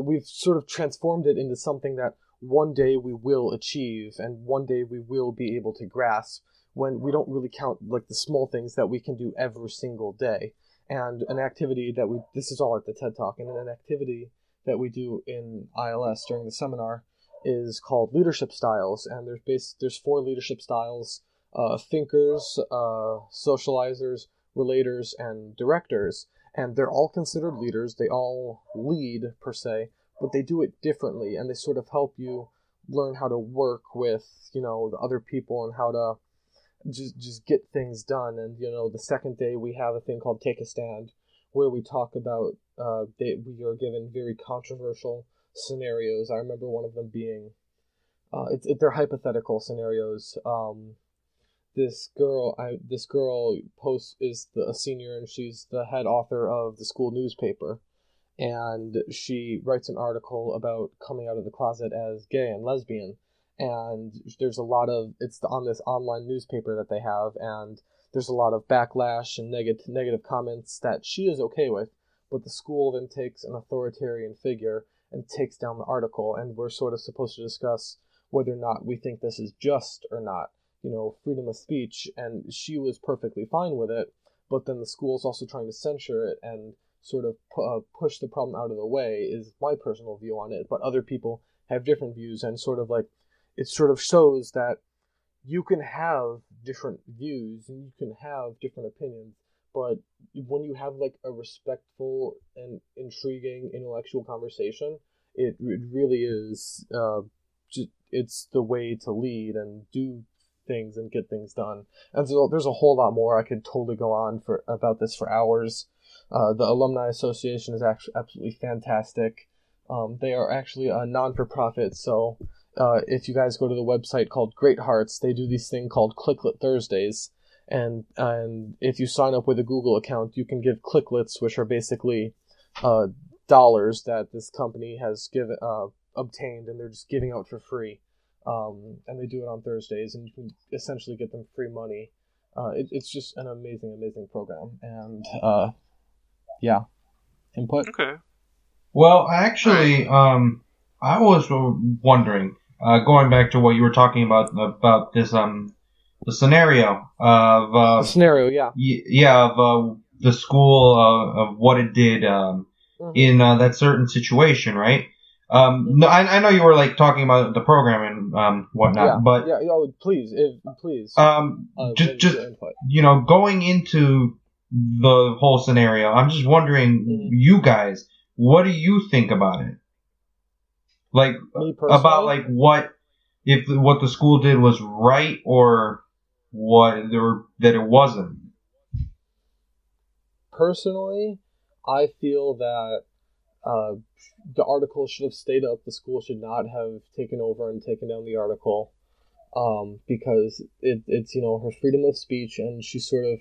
S2: we've sort of transformed it into something that one day we will achieve, and one day we will be able to grasp, when we don't really count like the small things that we can do every single day. And an activity this is all at the TED Talk, and an activity that we do in ILS during the seminar is called leadership styles, and there's 4 leadership styles: thinkers, socializers, relators, and directors. And they're all considered leaders. They all lead per se, but they do it differently, and they sort of help you learn how to work with, the other people and how to just get things done. And the second day we have a thing called Take a Stand, where we talk about we are given very controversial scenarios. I remember one of them being they're hypothetical scenarios. This girl is a senior, and she's the head author of the school newspaper, and she writes an article about coming out of the closet as gay and lesbian. And there's it's on this online newspaper that they have, and there's a lot of backlash and negative comments that she is okay with, but the school then takes an authoritarian figure and takes down the article, and we're sort of supposed to discuss whether or not we think this is just or not, freedom of speech. And she was perfectly fine with it, but then the school's also trying to censor it and sort of push the problem out of the way, is my personal view on it. But other people have different views, and it sort of shows that you can have different views and you can have different opinions, but when you have a respectful and intriguing intellectual conversation, it really is it's the way to lead and do things and get things done. And so there's a whole lot more. I could totally go on about this for hours. The Alumni Association is actually absolutely fantastic. They are actually a non-for-profit, so if you guys go to the website called Great Hearts, they do this thing called Clicklet Thursdays, and if you sign up with a Google account, you can give Clicklets, which are basically dollars that this company has obtained, and they're just giving out for free. And they do it on Thursdays, and you can essentially get them free money. It's just an amazing program, and yeah, input.
S3: Okay.
S1: Well, actually, I was wondering, going back to what you were talking about this the scenario of
S2: the scenario, yeah,
S1: of the school of what it did in that certain situation, right? No, I know you were talking about the program and whatnot, but
S2: please.
S1: Just going into the whole scenario, I'm just wondering, you guys, what do you think about it? About what the school did was right or that it wasn't.
S2: Personally, I feel that the article should have stayed up. The school should not have taken over and taken down the article, because it's her freedom of speech, and she's sort of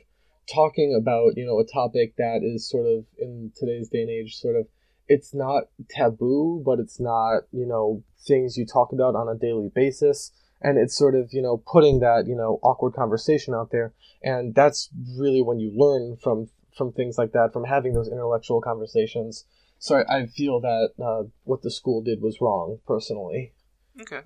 S2: talking about a topic that is sort of, in today's day and age, sort of, it's not taboo, but it's not things you talk about on a daily basis, and it's sort of putting that awkward conversation out there, and that's really when you learn from things like that, from having those intellectual conversations. So I feel that what the school did was wrong, personally.
S3: Okay.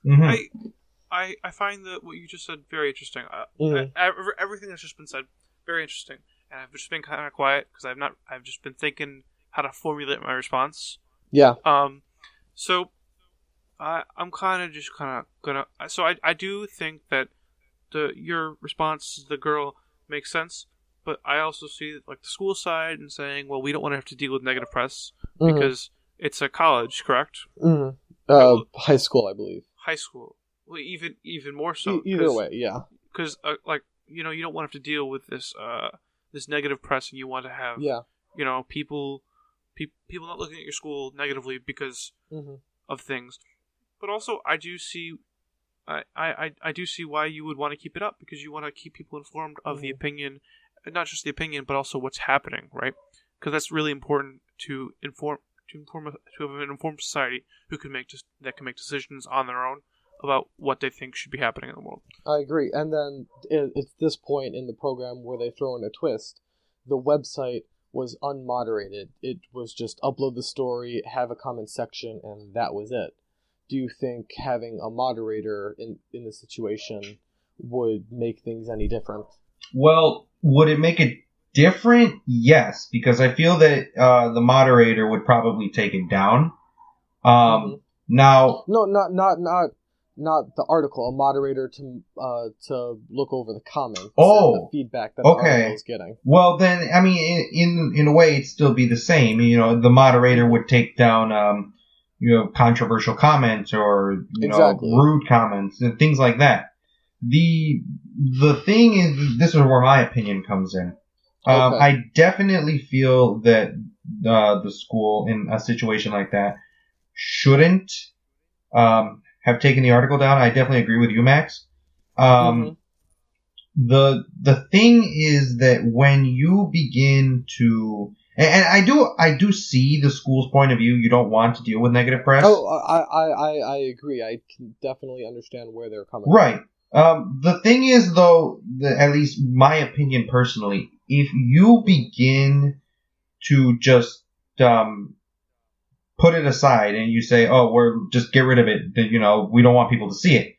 S1: Mm-hmm.
S3: I find that what you just said very interesting. Everything that's just been said, very interesting. And I've just been kind of quiet because I've just been thinking how to formulate my response.
S2: Yeah.
S3: So I'm gonna. So I do think that your response to the girl makes sense. But I also see the school side and saying, well, we don't want to have to deal with negative press because it's a college, correct?
S2: High school, I believe.
S3: High school. Well, even more so.
S2: Either way, yeah.
S3: Because you don't want to have to deal with this this negative press, and you want to have people not looking at your school negatively because of things. But also, I do see why you would want to keep it up, because you want to keep people informed of the opinion. Not just the opinion, but also what's happening, right? Because that's really important to have an informed society that can make decisions on their own about what they think should be happening in the world.
S2: I agree. And then it's this point in the program where they throw in a twist. The website was unmoderated. It was just upload the story, have a comment section, and that was it. Do you think having a moderator in this situation would make things any different?
S1: Well, would it make it different? Yes, because I feel that the moderator would probably take it down. Now,
S2: No, not the article. A moderator to look over the comments and the feedback that the article is getting.
S1: Well, then, I mean, in a way, it'd still be the same. You know, the moderator would take down, controversial comments or rude comments and things like that. The thing is, this is where my opinion comes in. I definitely feel that the school in a situation like that shouldn't have taken the article down. I definitely agree with you, Max. The thing is that when you begin to, and I do see the school's point of view. You don't want to deal with negative press.
S2: Oh, I agree. I can definitely understand where they're coming
S1: right. The thing is, though, at least my opinion personally, if you begin to just put it aside and you say, "Oh, we're just get rid of it," we don't want people to see it.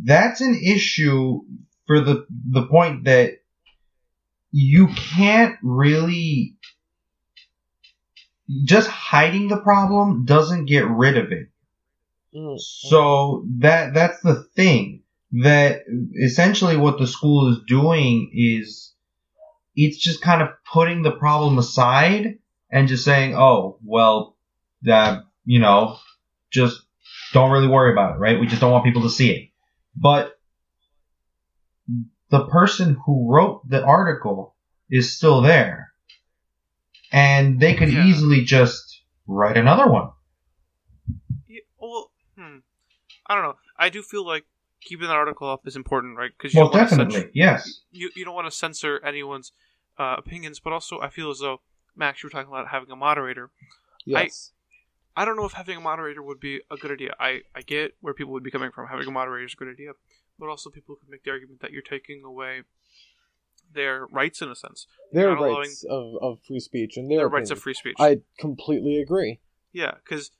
S1: That's an issue for the point that you can't really just hiding the problem doesn't get rid of it. So that's the thing. That essentially what the school is doing is it's just kind of putting the problem aside and just saying, "Oh, well, just don't really worry about it, right? We just don't want people to see it." But the person who wrote the article is still there. And they could easily just write another one.
S3: Yeah, well, I don't know. I do feel like keeping that article up is important, right? Because
S1: definitely, yes.
S3: You don't want to censor anyone's opinions, but also I feel as though, Max, you were talking about having a moderator.
S2: Yes.
S3: I don't know if having a moderator would be a good idea. I get where people would be coming from. Having a moderator is a good idea. But also people could make the argument that you're taking away their rights, in a sense.
S2: Their rights of free speech and their
S3: rights of free speech.
S2: I completely agree.
S3: Yeah, because,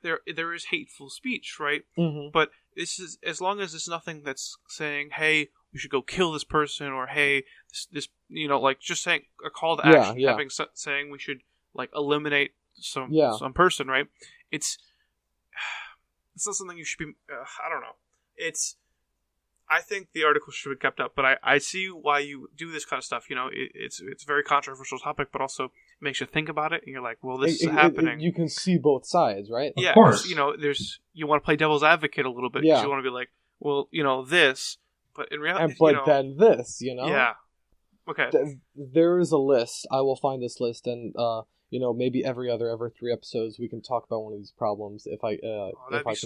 S3: there is hateful speech, right?
S2: Mm-hmm.
S3: But this is, as long as it's nothing that's saying, "Hey, we should go kill this person," or "Hey, this just saying a call to action, saying we should eliminate some person," right? It's not something you should be. I don't know. I think the article should be kept up, but I see why you do this kind of stuff. It's a very controversial topic, but also makes you think about it, and you're like, well, this is happening.
S2: You can see both sides, right?
S3: Yeah,
S1: of course.
S3: You want to play devil's advocate a little bit.
S2: Yeah.
S3: You want to be like, well, this, but in reality,
S2: then this,
S3: Yeah. Okay.
S2: There is a list. I will find this list, and maybe every 3 episodes we can talk about one of these problems if I can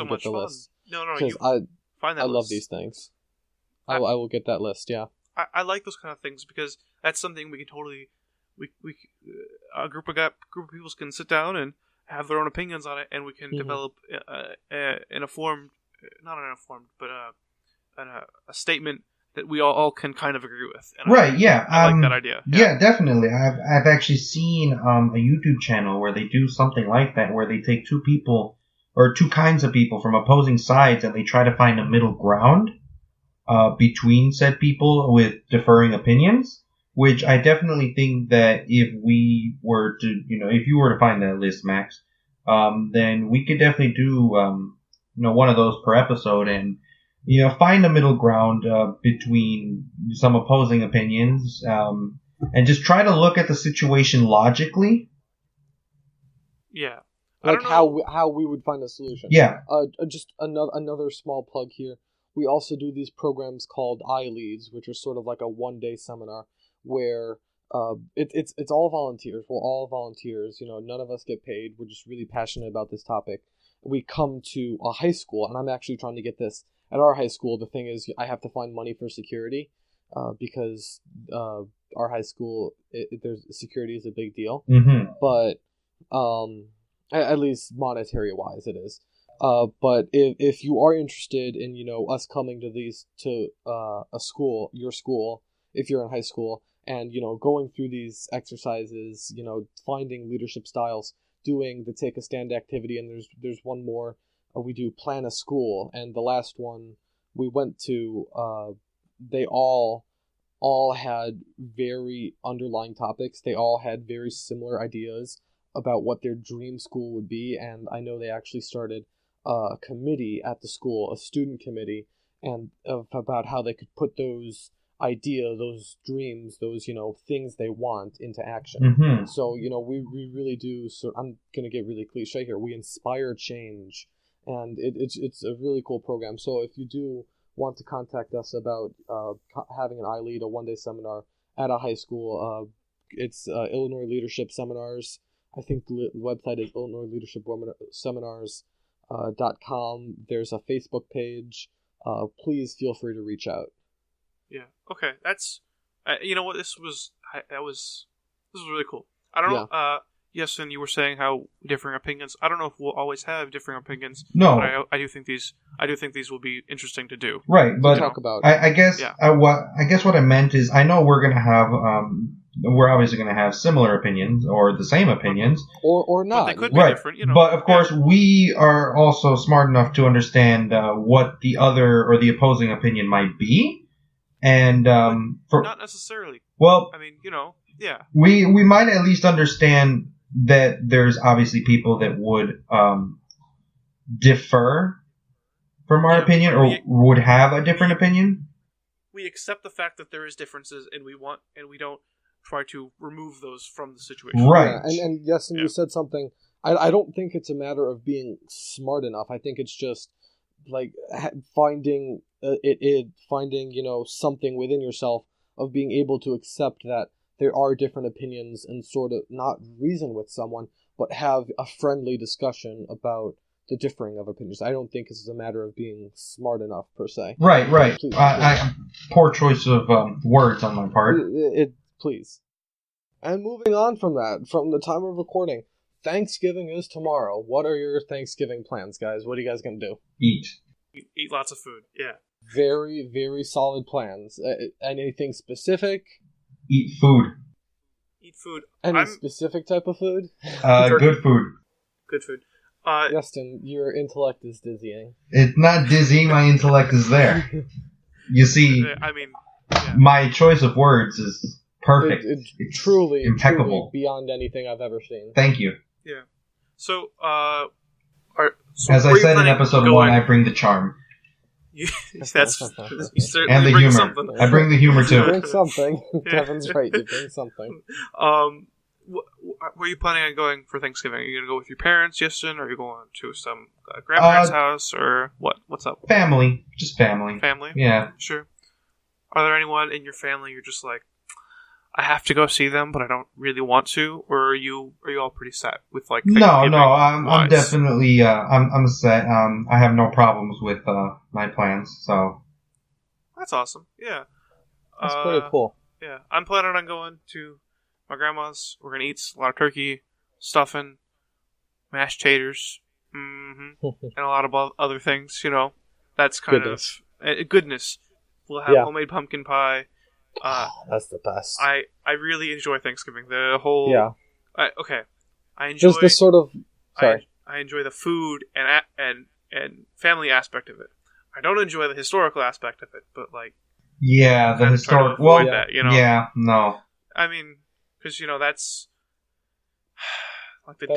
S2: get the list.
S3: No,
S2: because I love these things. I will get that list. Yeah.
S3: I like those kind of things because that's something we can totally a group of people can sit down and have their own opinions on it, and we can develop a statement that we all can kind of agree with. And
S1: right?
S3: I like that idea.
S1: Yeah, definitely. I've actually seen a YouTube channel where they do something like that, where they take two people or two kinds of people from opposing sides, and they try to find a middle ground between said people with differing opinions. Which I definitely think that if we were to, if you were to find that list, Max, then we could definitely do, one of those per episode and, find a middle ground between some opposing opinions, and just try to look at the situation logically.
S3: Yeah.
S2: Like how we would find a solution.
S1: Yeah.
S2: Just another small plug here. We also do these programs called iLeads, which are sort of like a one-day seminar where it's all volunteers. We're all volunteers. None of us get paid. We're just really passionate about this topic. We come to a high school, and I'm actually trying to get this at our high school. The thing is, I have to find money for security because our high school, there's security is a big deal.
S1: Mm-hmm.
S2: But at least monetary wise, it is. But if you are interested in us coming to a school, your school, if you're in high school, and going through these exercises, finding leadership styles, doing the take a stand activity, and there's one more we do plan a school, and the last one we went to, they all had very underlying topics. They all had very similar ideas about what their dream school would be, and I know they actually started a committee at the school, a student committee, and about how they could put those those dreams, those, things they want into action.
S1: Mm-hmm.
S2: So, we really do, so I'm going to get really cliche here, we inspire change, and it's a really cool program. So if you do want to contact us about having an iLead, a one-day seminar at a high school, it's Illinois Leadership Seminars. I think the website is Illinois Leadership Seminars.com. There's a Facebook page. Please feel free to reach out.
S3: Yeah. Okay. That's. You know what? This was really cool. I don't know. Yes, and you were saying how differing opinions. I don't know if we'll always have differing opinions.
S1: No,
S3: but I do think these will be interesting to do.
S1: Right, but
S2: talk about.
S1: I guess what I meant is, I know we're gonna have we're obviously gonna have similar opinions or the same opinions,
S2: or not.
S3: But they could be
S1: right.
S3: different.
S1: But of course, we are also smart enough to understand what the other or the opposing opinion might be, and
S3: not necessarily.
S1: Well,
S3: I mean, yeah.
S1: We might at least understand that there's obviously people that would differ from our opinion, or would have a different opinion.
S3: We accept the fact that there is differences, and we don't try to remove those from the situation.
S1: Right.
S2: Yeah, and yes, and you said something. I don't think it's a matter of being smart enough. I think it's just like finding something within yourself of being able to accept that there are different opinions and sort of not reason with someone, but have a friendly discussion about the differing of opinions. I don't think it's a matter of being smart enough, per se.
S1: Right. Please, poor choice of words on my part.
S2: Please. And moving on from that, from the time of recording, Thanksgiving is tomorrow. What are your Thanksgiving plans, guys? What are you guys going to do?
S1: Eat
S3: lots of food, yeah.
S2: Very, very solid plans. Anything specific?
S1: Eat food.
S2: Any specific type of food?
S1: Good food.
S3: Good food.
S2: Justin, your intellect is dizzying.
S1: It's not dizzying, my intellect is there. You see, my choice of words is perfect.
S2: It's truly
S1: impeccable.
S2: Truly beyond anything I've ever seen.
S1: Thank you.
S3: Yeah. So,
S1: as I said in episode 1, I bring the charm.
S3: And
S1: the humor.
S3: Something.
S1: I bring the humor too.
S2: You bring something. Kevin's right. You bring something.
S3: Where are you planning on going for Thanksgiving? Are you going to go with your parents, Justin? Or are you going to some grandparents' house? Or what? What's up?
S1: Family. Just family.
S3: Family?
S1: Yeah.
S3: Sure. Are there anyone in your family you're just like, I have to go see them, but I don't really want to? Or are you all pretty set with like?
S1: No. I'm definitely I'm set. I have no problems with my plans. So
S3: that's awesome. Yeah.
S2: That's pretty cool.
S3: Yeah, I'm planning on going to my grandma's. We're gonna eat a lot of turkey, stuffing, mashed taters, and a lot of other things. That's kind of goodness. We'll have homemade pumpkin pie.
S2: That's the best.
S3: I really enjoy Thanksgiving. The whole I enjoy
S2: just this sort of. Sorry.
S3: I enjoy the food and family aspect of it. I don't enjoy the historical aspect of it, but like.
S1: Yeah, the historic.
S3: Well, that,
S1: yeah, no.
S3: I mean, because that's like the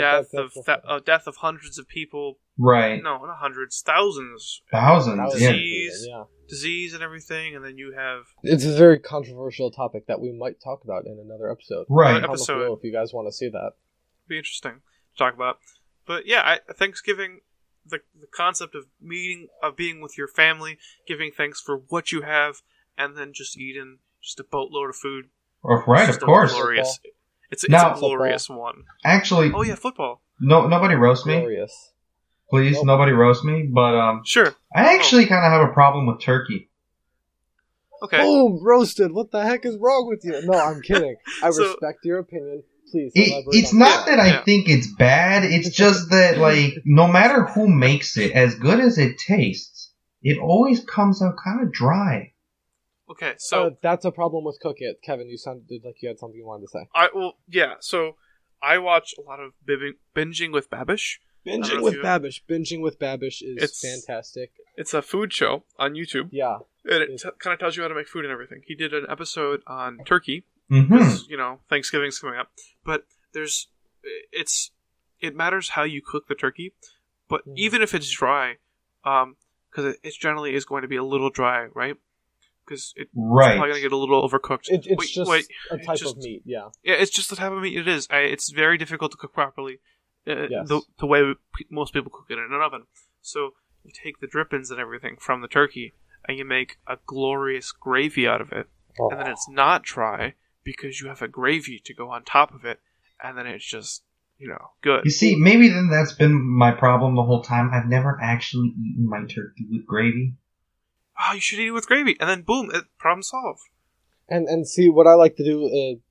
S3: death of hundreds of people.
S1: Right.
S3: No, not hundreds, thousands. Disease and everything, and then you have.
S2: It's a very controversial topic that we might talk about in another episode.
S1: Right.
S2: If you guys want to see that,
S3: be interesting to talk about. But yeah, Thanksgiving. The concept of being with your family, giving thanks for what you have, and then just eating just a boatload of food.
S1: Right, of course.
S3: Glorious. It's a glorious one.
S1: Actually,
S3: oh yeah, football.
S1: No, nobody roast me.
S2: Glorious.
S1: Please, nobody roast me. But
S3: sure.
S1: I actually kind of have a problem with turkey.
S3: Okay.
S2: Oh, roasted! What the heck is wrong with you? No, I'm kidding. I respect your opinion. Please.
S1: It's not that I think it's bad. It's just that, like, no matter who makes it, as good as it tastes, it always comes out kind of dry.
S3: Okay, so
S2: that's a problem with cooking it. Kevin, you sounded like you had something you wanted to say.
S3: So I watch a lot of Binging with Babish.
S2: Binging with Babish is fantastic.
S3: It's a food show on YouTube.
S2: Yeah.
S3: And it kind of tells you how to make food and everything. He did an episode on turkey.
S1: Mm-hmm.
S3: Because, Thanksgiving's coming up. But there's it matters how you cook the turkey, but
S2: Mhm.
S3: even if it's dry, because it generally is going to be a little dry, right? Because it's
S1: Right.
S3: probably going to get a little overcooked.
S2: It's just a
S3: it's
S2: type
S3: just-
S2: of meat, yeah.
S3: Yeah, it's just the type of meat it is. It's very difficult to cook properly,
S2: Yes.
S3: the way most people cook it in an oven. So you take the drippings and everything from the turkey, and you make a glorious gravy out of it,
S2: Oh.
S3: and then it's not dry because you have a gravy to go on top of it, and then it's just good.
S1: You see, maybe then that's been my problem the whole time. I've never actually eaten my turkey with gravy.
S3: Oh, you should eat it with gravy, and then boom, problem solved.
S2: And see, what I like to do,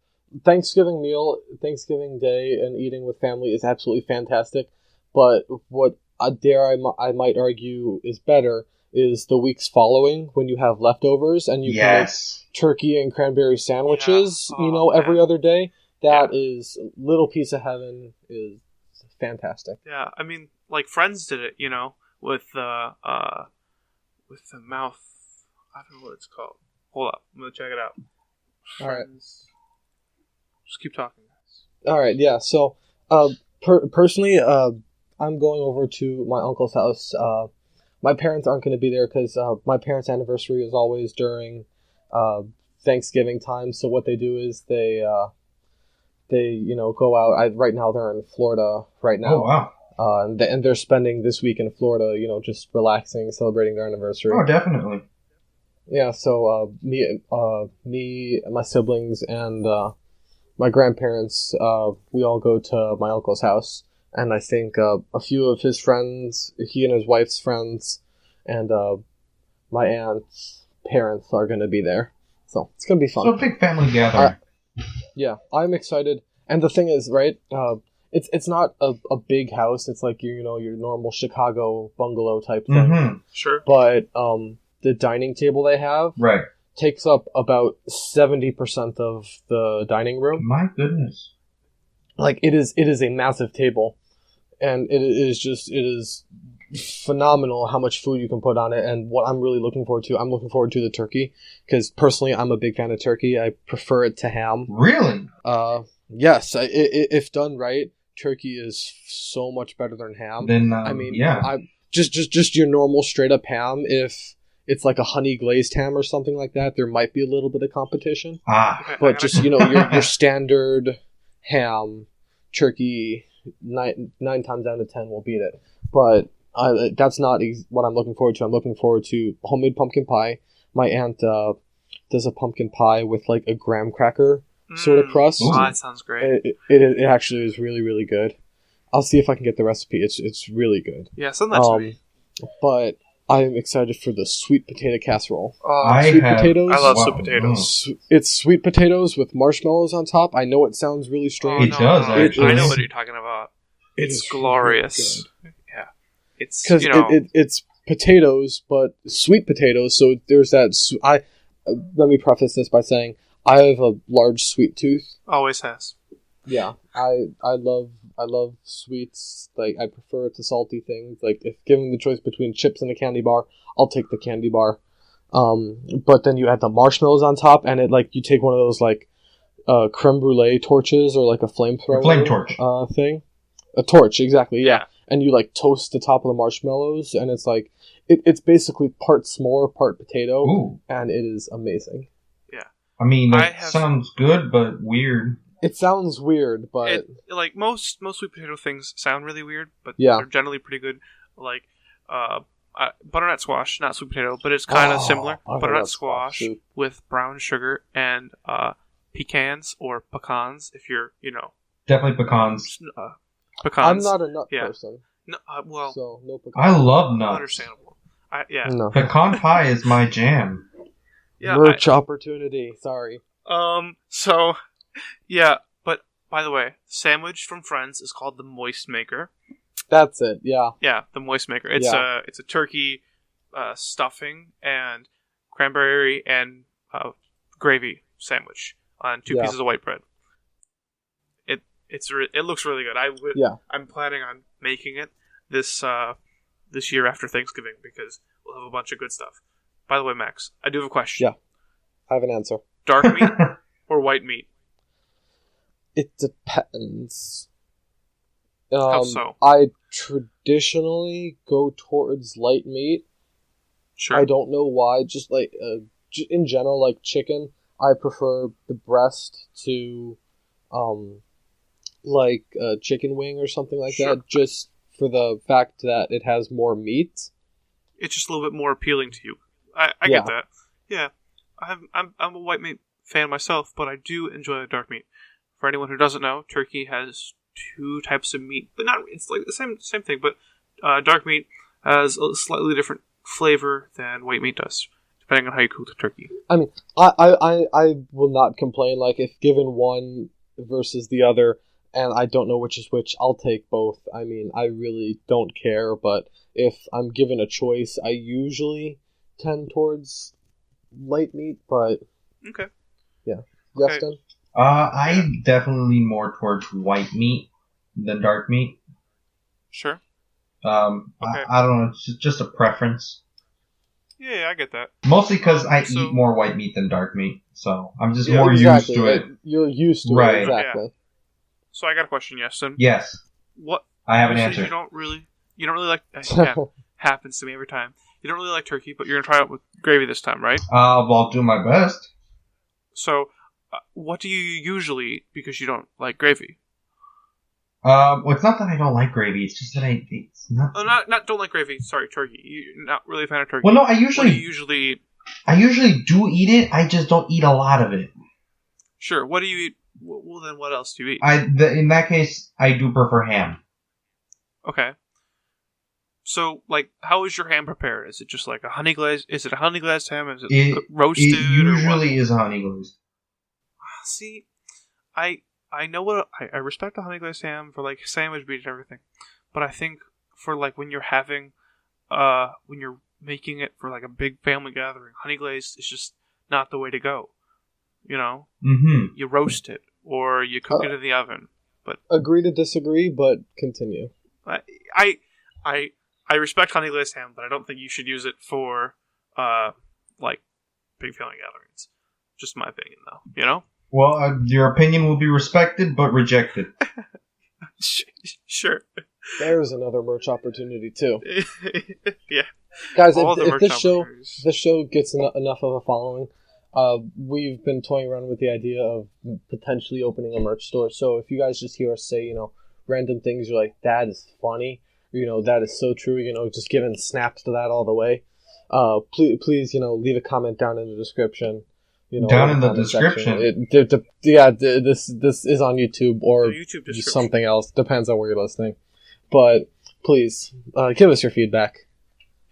S2: Thanksgiving meal, Thanksgiving Day, and eating with family is absolutely fantastic. But what I might argue is better is the weeks following when you have leftovers and you
S1: Yes.
S2: can make turkey and cranberry sandwiches,
S3: Yeah. Oh,
S2: every
S3: man.
S2: other day. That is little piece of heaven is fantastic.
S3: Yeah, I mean, like Friends did it, with the mouth. I don't know what it's called. Hold up, I'm gonna check it out.
S2: All right.
S3: Friends. Just keep talking, guys.
S2: All right, yeah. So, personally, I'm going over to my uncle's house. My parents aren't going to be there because my parents' anniversary is always during Thanksgiving time. So what they do is they go out. Right now they're in Florida right now.
S1: Oh, wow.
S2: And they're spending this week in Florida, just relaxing, celebrating their anniversary.
S1: Oh, definitely.
S2: Yeah, so me, my siblings, and my grandparents, we all go to my uncle's house, and I think a few of his friends, he and his wife's friends, and my aunt's parents are going to be there. So it's going to be fun.
S1: So a big family gathering.
S2: Yeah, I'm excited. And the thing is, right, it's not a big house. It's like your normal Chicago bungalow type thing.
S1: Mm-hmm.
S3: Sure.
S2: But the dining table they have
S1: Right.
S2: takes up about 70% of the dining room.
S1: My goodness.
S2: Like it is a massive table, and it is phenomenal how much food you can put on it. And what I'm really looking forward to the turkey, because personally I'm a big fan of turkey. I prefer it to ham.
S1: Really?
S2: Yes, if done right, turkey is so much better than ham.
S1: Then,
S2: I mean,
S1: yeah.
S2: I just your normal straight up ham. If it's like a honey glazed ham or something like that, there might be a little bit of competition.
S1: Ah.
S3: Okay,
S2: But just your standard ham, turkey, nine times out of 10 will beat it. But that's not what I'm looking forward to. I'm looking forward to homemade pumpkin pie. My aunt does a pumpkin pie with like a graham cracker sort of crust.
S1: Ooh.
S3: Oh, that sounds great.
S2: It actually is really, really good. I'll see if I can get the recipe. It's really good.
S3: Yeah, send that to me.
S2: But I'm excited for the sweet potato casserole.
S1: I
S2: Sweet
S1: have-
S2: potatoes.
S3: I love
S1: Wow.
S3: sweet potatoes.
S2: It's sweet potatoes with marshmallows on top. I know it sounds really
S3: Oh,
S2: strange.
S1: It does,
S3: I
S1: actually.
S3: know what you're talking about. It's
S2: is
S3: glorious. Yeah, it's
S2: Because it's potatoes, but sweet potatoes. So there's that. Let me preface this by saying I have a large sweet tooth.
S3: always has.
S2: Yeah, I love sweets. Like I prefer it to salty things. Like if given the choice between chips and a candy bar, I'll take the candy bar. But then you add the marshmallows on top, and you take one of those creme brulee torches or like a flamethrower,
S1: Flame torch.
S2: thing. A torch, exactly. Yeah.
S3: Yeah.
S2: And you toast the top of the marshmallows, and it's it's basically part s'more, part potato,
S1: Ooh.
S2: and it is amazing.
S1: I mean,
S3: I
S1: it
S3: have-
S1: sounds good, but weird.
S2: It sounds weird, but
S3: Most sweet potato things sound really weird, but
S2: Yeah.
S3: they're generally pretty good. Like butternut squash, not sweet potato, but it's kind of similar. Butternut squash
S2: soup.
S3: with brown sugar and pecans or pecans, if you're
S1: Definitely pecans.
S3: pecans.
S2: I'm not a nut
S3: Yeah.
S2: person,
S3: No, well,
S2: so no pecan.
S1: I love nuts.
S3: understandable. Yeah,
S2: No.
S1: Pecan pie is my jam.
S3: yeah.
S2: Merch opportunity. Sorry.
S3: So, yeah. But by the way, sandwich from Friends is called the Moist Maker.
S2: That's it. Yeah.
S3: Yeah, the Moist Maker. It's a turkey stuffing and cranberry and gravy sandwich on two
S2: Yeah.
S3: pieces of white bread. It looks really good.
S2: Yeah.
S3: I'm planning on making it this year after Thanksgiving because we'll have a bunch of good stuff. By the way, Max, I do have a question.
S2: Yeah. I have an answer.
S3: Dark meat or white meat?
S2: It depends.
S3: How so?
S2: I traditionally go towards light meat.
S3: Sure.
S2: I don't know why. Just like in general, like chicken, I prefer the breast to, like a chicken wing or something like
S3: Sure.
S2: that. Just for the fact that it has more meat.
S3: It's just a little bit more appealing to you. I
S2: Yeah.
S3: get that. Yeah, I'm a white meat fan myself, but I do enjoy the dark meat. For anyone who doesn't know, turkey has two types of meat, but not it's like the same thing. But dark meat has a slightly different flavor than white meat does, depending on how you cook the turkey.
S2: I mean, I will not complain. Like, if given one versus the other, and I don't know which is which, I'll take both. I mean, I really don't care, but if I'm given a choice, I usually tend towards light meat, but
S3: Okay.
S2: yeah.
S3: Okay.
S2: Justin?
S1: I definitely lean more towards white meat than dark meat.
S3: Sure.
S1: Okay. I don't know. It's just a preference.
S3: Yeah, I get that.
S1: Mostly because I
S3: So-
S1: eat more white meat than dark meat, so I'm just
S3: Yeah,
S1: more
S2: Exactly.
S1: used to it.
S2: You're used to
S1: Right.
S2: it, exactly.
S3: So I got a question, Yeston.
S1: Yes,
S3: What
S1: I have an
S3: you said
S1: answer.
S3: you don't really like. Yeah, happens to me every time. You don't really like turkey, but you're gonna try it with gravy this time, right?
S1: Well, I'll do my best.
S3: So, what do you usually eat because you don't like gravy?
S1: Well, it's not that I don't like gravy. It's just that it's not.
S3: Oh, not don't like gravy. Sorry, turkey. You're not really a fan of turkey.
S1: Well, no,
S3: What do you usually eat?
S1: I usually do eat it. I just don't eat a lot of it.
S3: Sure. What do you eat? Well, then what else do you eat?
S1: In that case, I do prefer ham.
S3: Okay. So, like, how is your ham prepared? Is it just like a honey glazed? Is it a honey glazed ham? Is it roasted?
S1: It usually is honey glazed.
S3: See, I know what I respect the honey glazed ham for like sandwich meat and everything, but I think for like when you're having, when you're making it for like a big family gathering, honey glazed is just not the way to go. You know,
S1: Mm-hmm.
S3: you roast it or you cook it in the oven. But
S2: Agree to disagree, but continue.
S3: I respect honey glazed ham, but I don't think you should use it for like big family gatherings. Just my opinion, though. You know.
S1: Well, your opinion will be respected but rejected.
S3: Sure.
S2: There's another merch opportunity too,
S3: Yeah.
S2: guys.
S3: All the
S2: If
S3: merch
S2: this show gets enough of a following, we've been toying around with the idea of potentially opening a merch store. So if you guys just hear us say, random things, you're like, that is funny, that is so true, just giving snaps to that all the way. Please, leave a comment down in the description.
S1: Down in the
S2: comment
S1: description.
S2: section. This is on YouTube or
S3: The YouTube description.
S2: something else. Depends on where you're listening. But please, give us your feedback.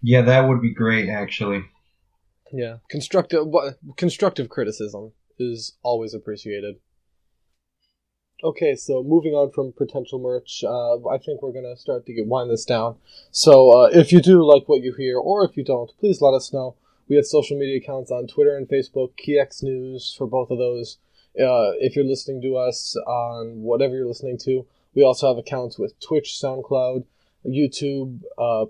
S1: Yeah, that would be great, actually.
S2: Yeah, constructive criticism is always appreciated. Okay, so moving on from potential merch, I think we're gonna start to wind this down. So if you do like what you hear, or if you don't, please let us know. We have social media accounts on Twitter and Facebook, KeyX News for both of those. If you're listening to us on whatever you're listening to, we also have accounts with Twitch, SoundCloud, YouTube,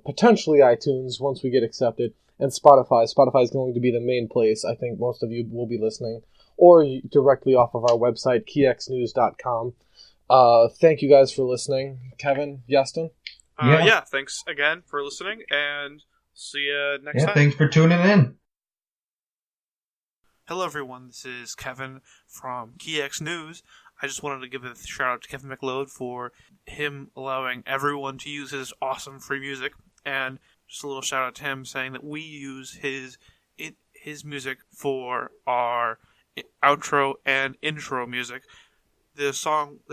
S2: potentially iTunes once we get accepted, and Spotify. Spotify is going to be the main place I think most of you will be listening, or directly off of our website, keyxnews.com. Thank you guys for listening. Kevin, Yeston?
S3: Yeah, thanks again for listening, and see you next time.
S1: Thanks for tuning in.
S3: Hello, everyone. This is Kevin from KeyX News. I just wanted to give a shout out to Kevin McLeod for him allowing everyone to use his awesome free music, and just a little shout out to him saying that we use his music for our outro and intro music. The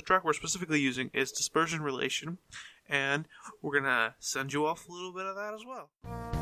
S3: track we're specifically using is Dispersion Relation, and we're gonna send you off a little bit of that as well.